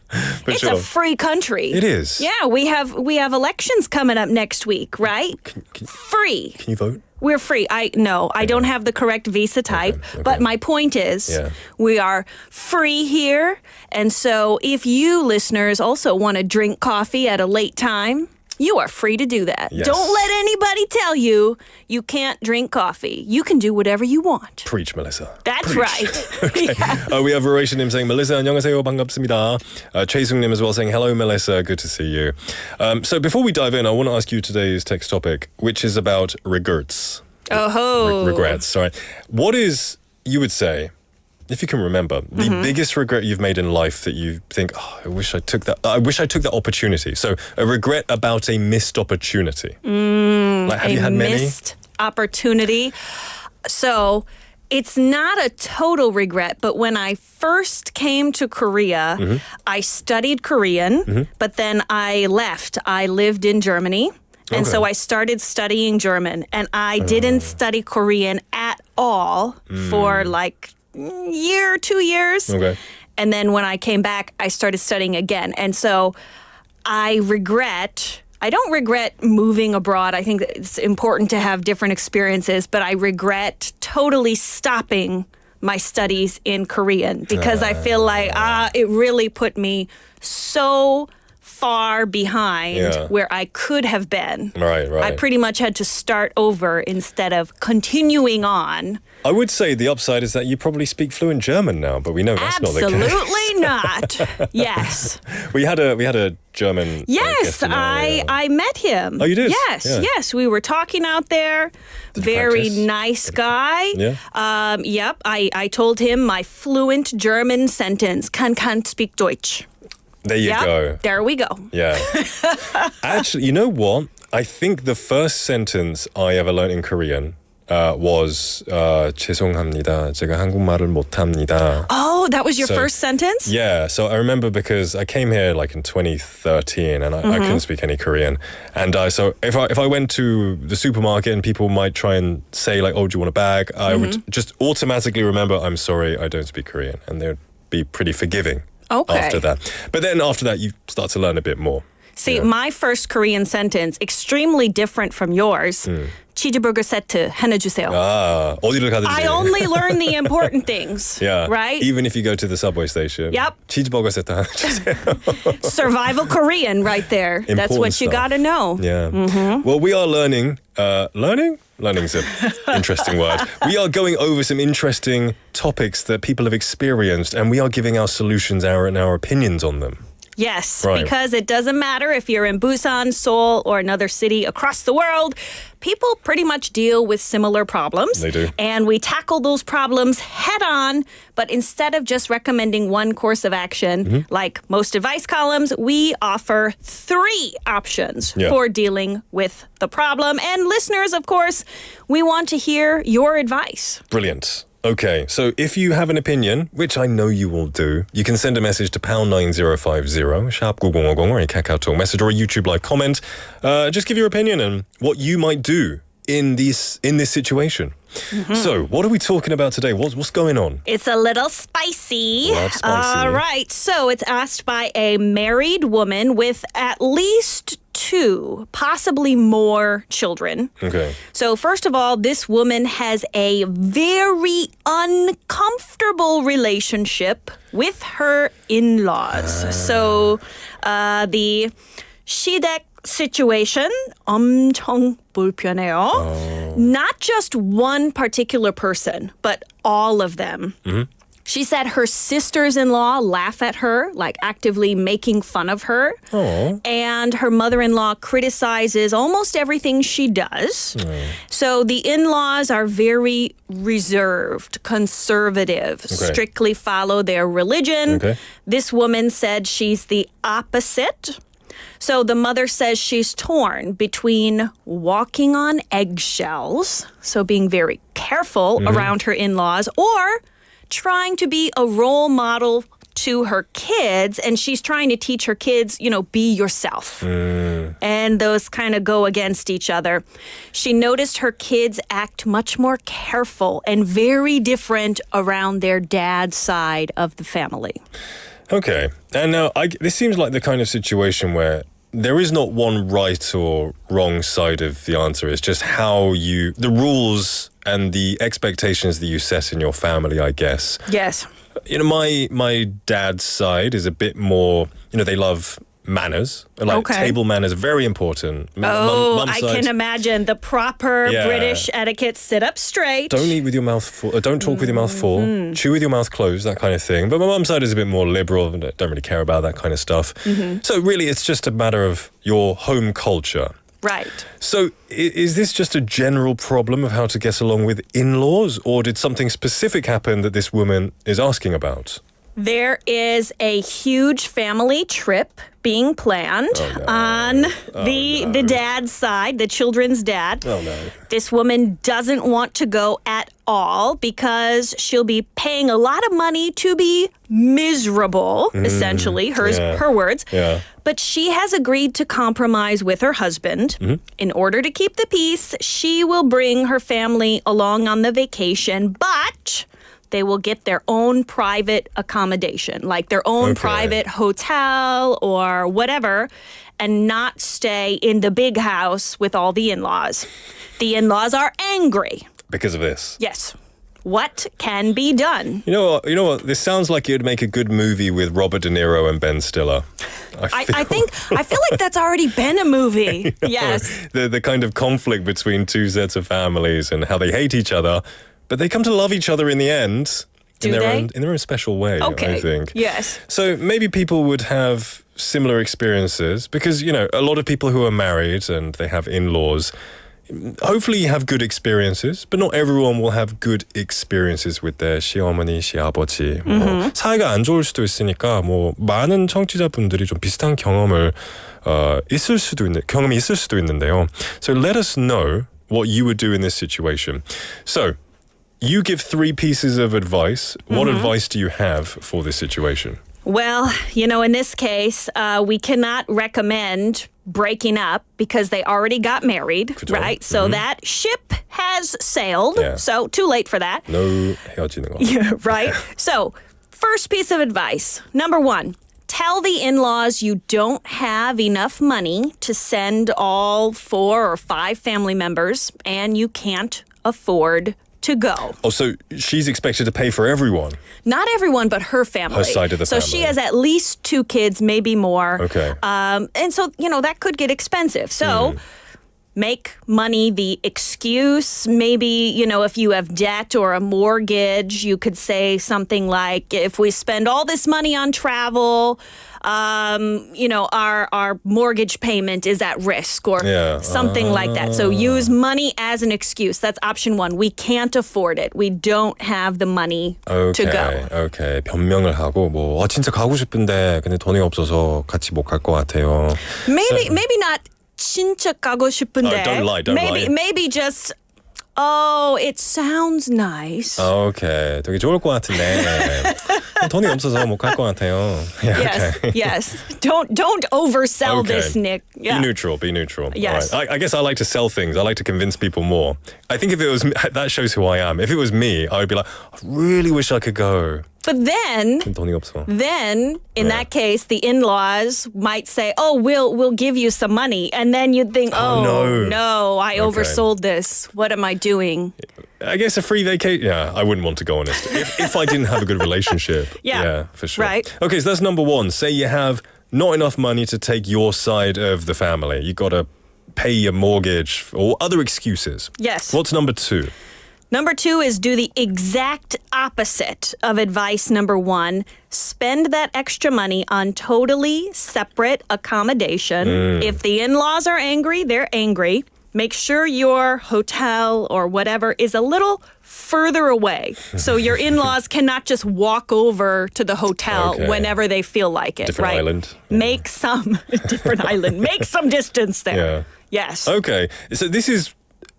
It's a free country. It is. Yeah, we have elections coming up next week, right? Free. Can you vote? We're free. I don't have the correct visa type, but my point is we are free here. And so if you listeners also want to drink coffee at a late time, you are free to do that. Yes. Don't let anybody tell you you can't drink coffee. You can do whatever you want. Preach, Melissa. That's Preach. right. Okay. Yes. We have Horatio님 saying, Melissa, 안녕하세요, 반갑습니다. Chaesung님 as well saying, hello, Melissa, good to see you. So before we dive in, I want to ask you today's text topic, which is about regrets. Regrets, sorry. What is, you would say, if you can remember, the biggest regret you've made in life that you think, oh, I wish I took that opportunity. So a regret about a missed opportunity. Like, have you had many? Missed opportunity. So it's not a total regret, but when I first came to Korea, I studied Korean, but then I left. I lived in Germany. And so I started studying German, and I didn't study Korean at all for like year, 2 years. Okay. And then when I came back, I started studying again. And so I don't regret moving abroad. I think that it's important to have different experiences, but I regret totally stopping my studies in Korean because I feel like it really put me so far behind where I could have been. Right. I pretty much had to start over instead of continuing on. I would say the upside is that you probably speak fluent German now, but we know that's not the case. Absolutely not. Yes. We had a German. Yes, I met him. Oh, you did? Yes. We were talking out there. Very nice guy. Yeah. Yep. I told him my fluent German sentence. Kann speak Deutsch. There you go. There we go. Yeah. Actually, you know what? I think the first sentence I ever learned in Korean was 죄송합니다. 제가 한국말을 못합니다. Oh, that was your first sentence? Yeah. So I remember because I came here like in 2013 and I couldn't speak any Korean. And so if I went to the supermarket and people might try and say like, oh, do you want a bag? I would just automatically remember, I'm sorry, I don't speak Korean. And they would be pretty forgiving. After that. But then after that, you start to learn a bit more. See, my first Korean sentence, extremely different from yours. 치즈버거 세트 해내주세요. 어디를 가든지. I only learn the important things. Yeah. Right? Even if you go to the subway station. Yep. 치즈버거 세트 해내주세요. Survival Korean right there. That's what you got to know. Yeah. Well, we are learning. Learning? Learning's an interesting word. We are going over some interesting topics that people have experienced, and we are giving our solutions and our opinions on them. Yes, Right. because it doesn't matter if you're in Busan, Seoul, or another city across the world. People pretty much deal with similar problems. They do. And we tackle those problems head on, but instead of just recommending one course of action, like most advice columns, we offer 3 options for dealing with the problem. And listeners, of course, we want to hear your advice. Brilliant. Okay, so if you have an opinion, which I know you will do, you can send a message to #9050, sharp 9050, or a KakaoTalk message or a YouTube live comment. Just give your opinion and what you might do in this situation. So, what are we talking about today? What's going on? It's a little spicy. Spicy. All right. So it's asked by a married woman with at least 2, possibly more children. Okay. So first of all, this woman has a very uncomfortable relationship with her in-laws. So the 시댁 situation 엄청 불편해요. Not just one particular person, but all of them. She said her sisters-in-law laugh at her, like actively making fun of her. And her mother-in-law criticizes almost everything she does. So the in-laws are very reserved, conservative, strictly follow their religion. This woman said she's the opposite. So the mother says she's torn between walking on eggshells, so being very careful around her in-laws, or trying to be a role model to her kids, and she's trying to teach her kids, be yourself. And those kind of go against each other. She noticed her kids act much more careful and very different around their dad's side of the family. Okay. And now, this seems like the kind of situation where there is not one right or wrong side of the answer. It's just how the rules and the expectations that you set in your family, I guess. Yes. My dad's side is a bit more, they love manners, like table manners, very important. Mum's I side, can imagine the proper Yeah. British etiquette. Sit up straight. don't eat with your mouth full. Don't talk with your mouth full. Chew with your mouth closed. That kind of thing. But my mum's side is a bit more liberal. Don't really care about that kind of stuff. So really, it's just a matter of your home culture. Right. So is this just a general problem of how to get along with in-laws, or did something specific happen that this woman is asking about? There is a huge family trip being planned on the dad's side, the children's dad. Oh no. This woman doesn't want to go at all because she'll be paying a lot of money to be miserable, essentially, her words. Yeah. But she has agreed to compromise with her husband. In order to keep the peace, she will bring her family along on the vacation, but they will get their own private accommodation, like their own private hotel or whatever, and not stay in the big house with all the in-laws. The in-laws are angry. Because of this? Yes. What can be done? You know what? This sounds like it would make a good movie with Robert De Niro and Ben Stiller. I feel like that's already been a movie. Yes. The kind of conflict between two sets of families and how they hate each other, but they come to love each other in the end. Do in their own special way, Okay. I think. Yes. So maybe people would have similar experiences because, a lot of people who are married and they have in-laws, hopefully you have good experiences, but not everyone will have good experiences with their 시어머니, 시아버지. 사이가 안 좋을 수도 있으니까 많은 청취자분들이 좀 비슷한 경험이 있을 수도 있는데요. So let us know what you would do in this situation. So you give 3 pieces of advice. What advice do you have for this situation? Well, in this case, we cannot recommend breaking up because they already got married, right? So that ship has sailed. Yeah. So too late for that. No 헤어지는 거. Yeah, right? So first piece of advice. Number 1, tell the in-laws you don't have enough money to send all 4 or 5 family members and you can't afford to go. Oh, so she's expected to pay for everyone? Not everyone, but her family. Her side of the so family. she has at least 2 kids, maybe more. Okay. And so, that could get expensive. So make money the excuse. Maybe, if you have debt or a mortgage, you could say something like, if we spend all this money on travel, our mortgage payment is at risk or something like that. So use money as an excuse. That's option 1. We can't afford it. We don't have the money to go. Okay. 변명을 하고 진짜 가고 싶은데 근데 돈이 없어서 같이 못 갈 것 같아요. Maybe not 진짜 가고 싶은데. Don't lie. Maybe just it sounds nice. Okay. 되게 좋을 것 같은데 돈이 없어서 못 갈 것 같아요. Yeah, Yes, okay. yes. Don't oversell this, Nick. Yeah. Be neutral. Yes. All right. I guess I like to sell things. I like to convince people more. I think if it was that shows who I am. If it was me, I would be like, I really wish I could go. But then, 돈이 없어. in that case, the in-laws might say, "Oh, we'll give you some money," and then you'd think, "Oh no, I oversold this. What am I doing?" I guess a free vacation. Yeah, I wouldn't want to go, honest. If I didn't have a good relationship. Yeah, for sure. right. Okay, so that's number 1. Say you have not enough money to take your side of the family. You got to pay your mortgage or other excuses. Yes. What's number 2? Number 2 is do the exact opposite of advice number 1. Spend that extra money on totally separate accommodation. If the in-laws are angry, they're angry. Make sure your hotel or whatever is a little further away. So your in-laws cannot just walk over to the hotel whenever they feel like it, Different right? island. Make some different island. Make some distance there. Yeah. Yes. Okay, so this is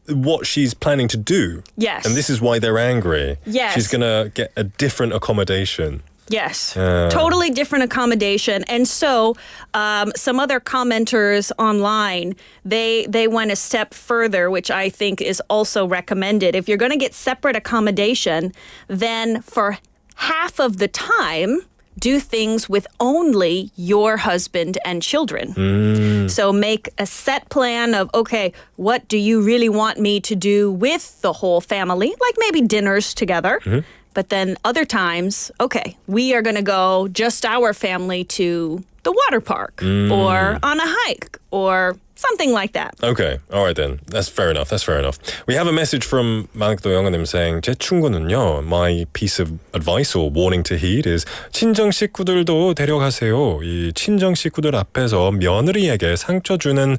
what she's planning to do. Yes. And this is why they're angry. Yes. She's going to get a different accommodation. Yes, totally different accommodation. And so some other commenters online, they went a step further, which I think is also recommended. If you're going to get separate accommodation, then for half of the time, do things with only your husband and children. So make a set plan of, okay, what do you really want me to do with the whole family? Like maybe dinners together. But then other times, okay, we are going to go just our family to the water park or on a hike or something like that. Okay, all right then. That's fair enough. We have a message from 만학도 영어님 saying 제 친구는요, my piece of advice or warning to heed is 친정 식구들도 데려가세요. 이 친정 식구들 앞에서 며느리에게 상처 주는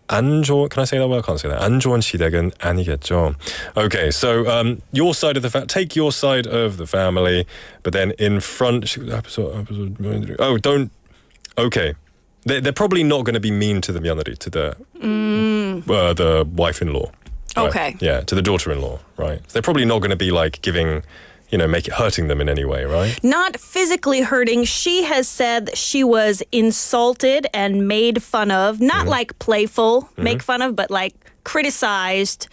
안 좋은, can I say that word? I can't say that. 안 좋은 시댁은 아니겠죠. Okay, so your side of the take your side of the family, but then in front. Oh, don't. Okay. They're probably not going to be mean to the 며느리, to the wife-in-law. Right? Okay. Yeah, to the daughter-in-law, right? They're probably not going to be like giving, hurting them in any way, right? Not physically hurting. She has said that she was insulted and made fun of, not like playful, make fun of, but like criticized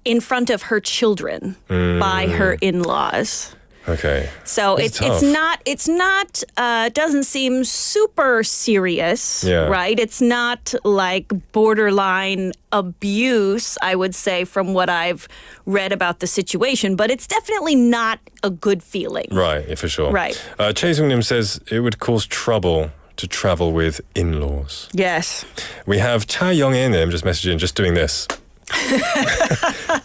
in front of her children by her in-laws. Okay. So it's not doesn't seem super serious, right? It's not like borderline abuse, I would say, from what I've read about the situation, but it's definitely not a good feeling. Right, yeah, for sure. Right. Chae-sung-nim says it would cause trouble to travel with in-laws. Yes. We have Cha Young-nim just messaging, just doing this.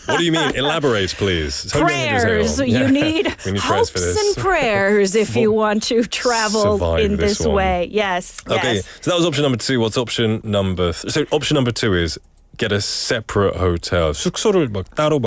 What do you mean? Elaborate, please. Prayers. You need hopes for this. and prayers if you want to travel in this way. Yes. Okay, so that was option number 2. What's option number? So option number 2 is get a separate hotel. 숙소를 따로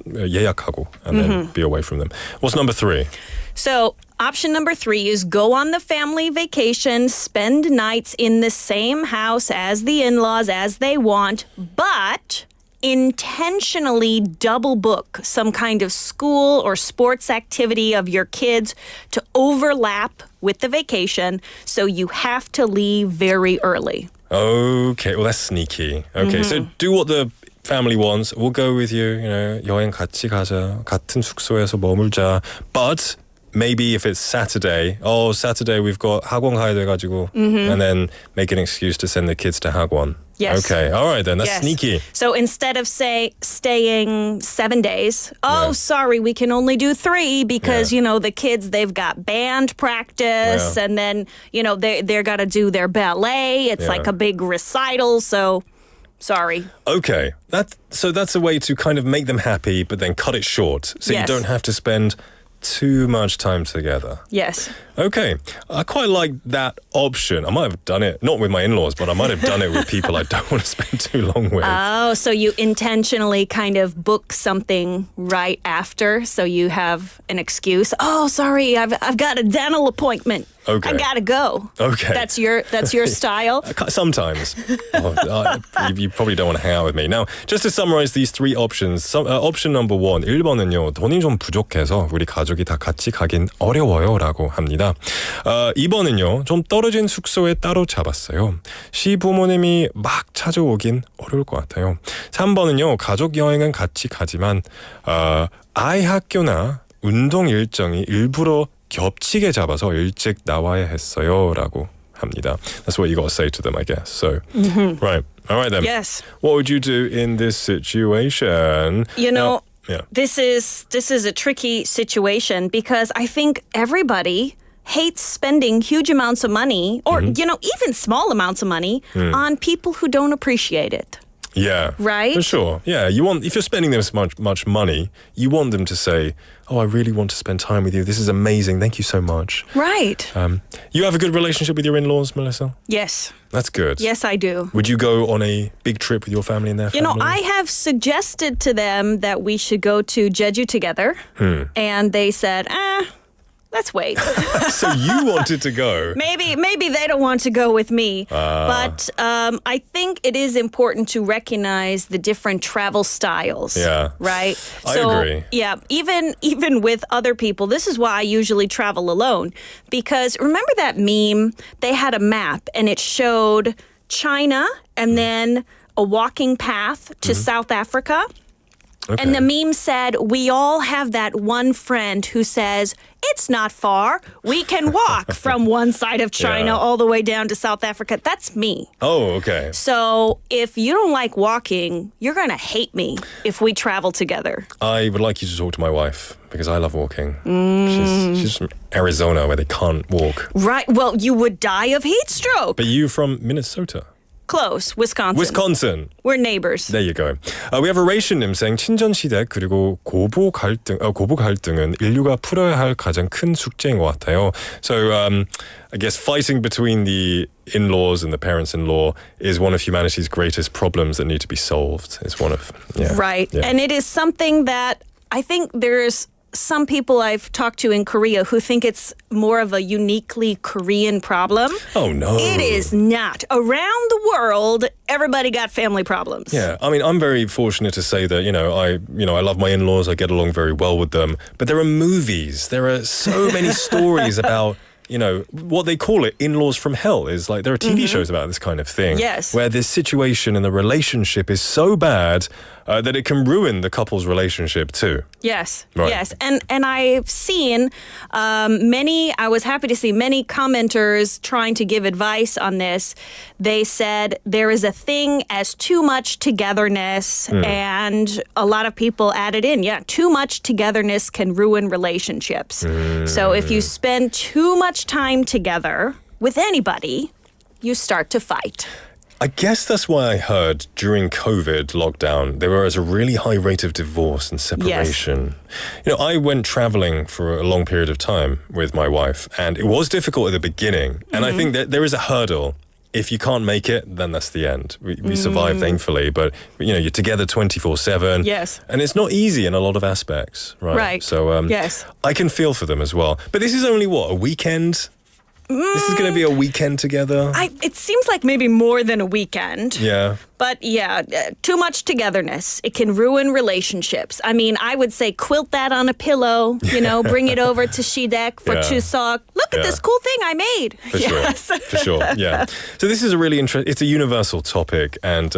예약하고 and then be away from them. What's number 3? So option number 3 is go on the family vacation, spend nights in the same house as the in-laws as they want, but intentionally double book some kind of school or sports activity of your kids to overlap with the vacation, so you have to leave very early. Okay, well that's sneaky. Okay, so do what the family wants. We'll go with you, 여행 같이 가자. 같은 숙소에서 머물자. But maybe if it's Saturday we've got 학원 가야 돼가지고, and then make an excuse to send the kids to 학원. Yes. Okay, all right then, that's sneaky. So instead of staying 7 days, sorry, we can only do 3 because, the kids, they've got band practice and then, they're got to do their ballet. It's like a big recital, so sorry. Okay, that's a way to kind of make them happy, but then cut it short. So you don't have to spend too much time together. Yes. Okay, I quite like that option. I might have done it, not with my in-laws, but I might have done it with people I don't want to spend too long with. Oh, so you intentionally kind of book something right after, so you have an excuse. Oh, sorry, I've got a dental appointment. Okay. I gotta go. Okay. That's your style? Sometimes. You probably don't want to hang out with me. Now, just to summarize these 3 options. Option number 1, 1번은요. 돈이 좀 부족해서 우리 가족이 다 같이 가긴 어려워요 라고 합니다. 2번은요. 좀 떨어진 숙소에 따로 잡았어요. 시부모님이 막 찾아오긴 어려울 것 같아요. 3번은요. 가족 여행은 같이 가지만 아이 학교나 운동 일정이 일부러 겹치게 잡아서 일찍 나와야 했어요 라고 합니다. That's what you got to say to them, I guess. So, right. All right then. Yes. What would you do in this situation? This is a tricky situation because I think everybody hates spending huge amounts of money or, even small amounts of money on people who don't appreciate it. Yeah. Right? For sure. Yeah. If you're spending this much money, you want them to say, oh, I really want to spend time with you. This is amazing. Thank you so much. Right. You have a good relationship with your in-laws, Melissa? Yes. That's good. Yes, I do. Would you go on a big trip with your family and their family? I have suggested to them that we should go to Jeju together. And they said, let's wait. So you wanted to go. Maybe they don't want to go with me. But I think it is important to recognize the different travel styles. Yeah. Right? I agree. Yeah, even with other people, this is why I usually travel alone. Because remember that meme? They had a map and it showed China and then a walking path to South Africa. Okay. And the meme said, we all have that one friend who says, It's not far. We can walk from one side of China Yeah. all the way down to South Africa. That's me. Oh, okay. So if you don't like walking, you're going to hate me if we travel together. I would like you to talk to my wife because I love walking. She's from Arizona where they can't walk. Right. Well, you would die of heat stroke. But you from Minnesota? Close. Wisconsin. Wisconsin. We're neighbors. There you go. We have a Ration 님 saying 친전시댁 그리고 고부 갈등은 인류가 풀어야 할 가장 큰 숙제인 것 같아요. So I guess fighting between the in-laws and the parents-in-law is one of humanity's greatest problems that need to be solved. It's one of Right. Yeah. And it is something that I think there's some people I've talked to in Korea who think it's more of a uniquely Korean problem. Oh no. It is not. Around the world, everybody got family problems. Yeah, I mean, I'm very fortunate to say that, I love my in-laws, I get along very well with them. But there are movies, there are so many stories about, what they call it, in-laws from hell. Is like there are TV shows about this kind of thing. Yes. Where this situation in the relationship is so bad that it can ruin the couple's relationship too. Yes, Right. yes. And I've seen I was happy to see many commenters trying to give advice on this. They said there is a thing as too much togetherness, and a lot of people added in, too much togetherness can ruin relationships. So if you spend too much time together with anybody, you start to fight. I guess that's why I heard during COVID lockdown, there was a really high rate of divorce and separation. I went traveling for a long period of time with my wife, and it was difficult at the beginning. And I think that there is a hurdle. If you can't make it, then that's the end. We survived, thankfully, but you're together 24/7. Yes. And it's not easy in a lot of aspects, right? Right. So yes. I can feel for them as well. But this is only a weekend? This is going to be a weekend together? It seems like maybe more than a weekend. Yeah. But too much togetherness. It can ruin relationships. I mean, I would say quilt that on a pillow, bring it over to Shidek for Chuseok. Look at this cool thing I made. For sure. For sure. Yeah. So this is a really it's a universal topic. And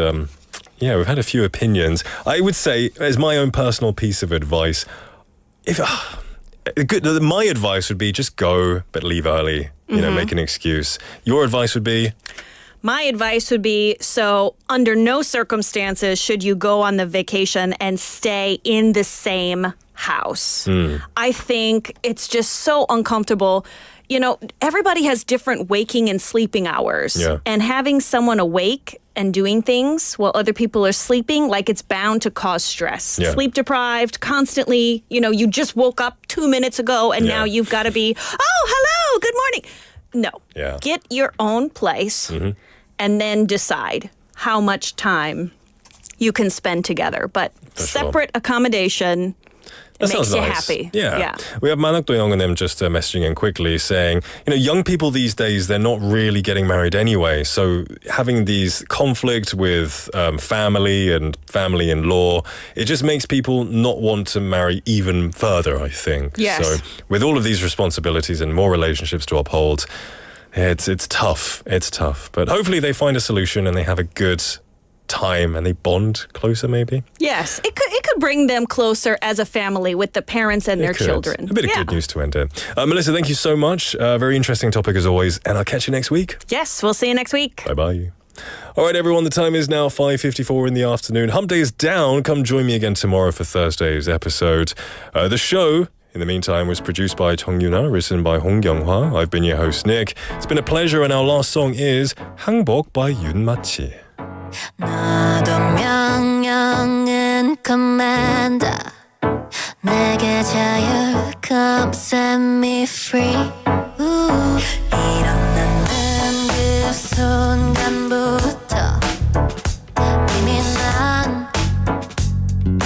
we've had a few opinions. I would say, as my own personal piece of advice, my advice would be just go, but leave early. Make an excuse. Your advice would be? My advice would be, so under no circumstances should you go on the vacation and stay in the same house. I think it's just so uncomfortable. Everybody has different waking and sleeping hours. Yeah. And having someone awake and doing things while other people are sleeping, it's bound to cause stress. Yeah. Sleep deprived, constantly, you just woke up 2 minutes ago and now you've got to be, oh, hello, good morning. No. Yeah. Get your own place and then decide how much time you can spend together. But separate accommodation That makes sounds you nice. happy. Yeah. We have Manakdo Young and them just messaging in quickly saying, young people these days, they're not really getting married anyway. So having these conflict with family and family-in-law, it just makes people not want to marry even further, I think. Yes. So with all of these responsibilities and more relationships to uphold, it's tough. It's tough. But hopefully they find a solution and they have a good time and they bond closer maybe. Yes, it could bring them closer as a family with the parents and their children. A bit of good news to end it. Melissa, thank you so much. Very interesting topic as always, and I'll catch you next week. Yes, we'll see you next week. Bye-bye. All right, everyone, the time is now 5:54 in the afternoon. Hump Day is down. Come join me again tomorrow for Thursday's episode. The show, in the meantime, was produced by Jung Yuna, written by Hong Kyung-hwa. I've been your host, Nick. It's been a pleasure, and our last song is 항복 by Yoon Ma-chi. 너도 명령은 commander 내게 자유 come set me free 일어나는 그 순간부터 이미 난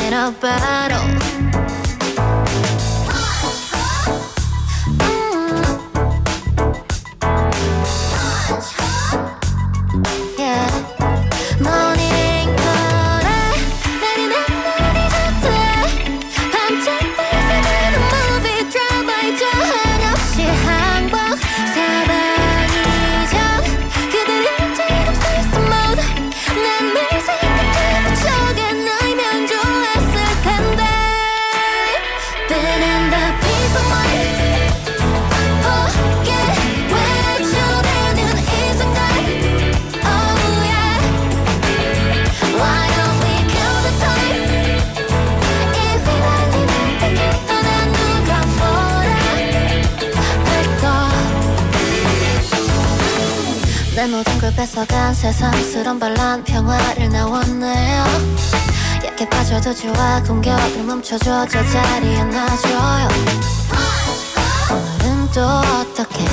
in a battle 난 늘 생각해 본 적은 알면 좋았을 텐데 내 모든 걸 뺏어간 새삼스런 반란 평화를 나왔네요. 약해 빠져도 좋아 공격을 멈춰줘 저 자리에 놔줘요. 오늘은 또 어떻게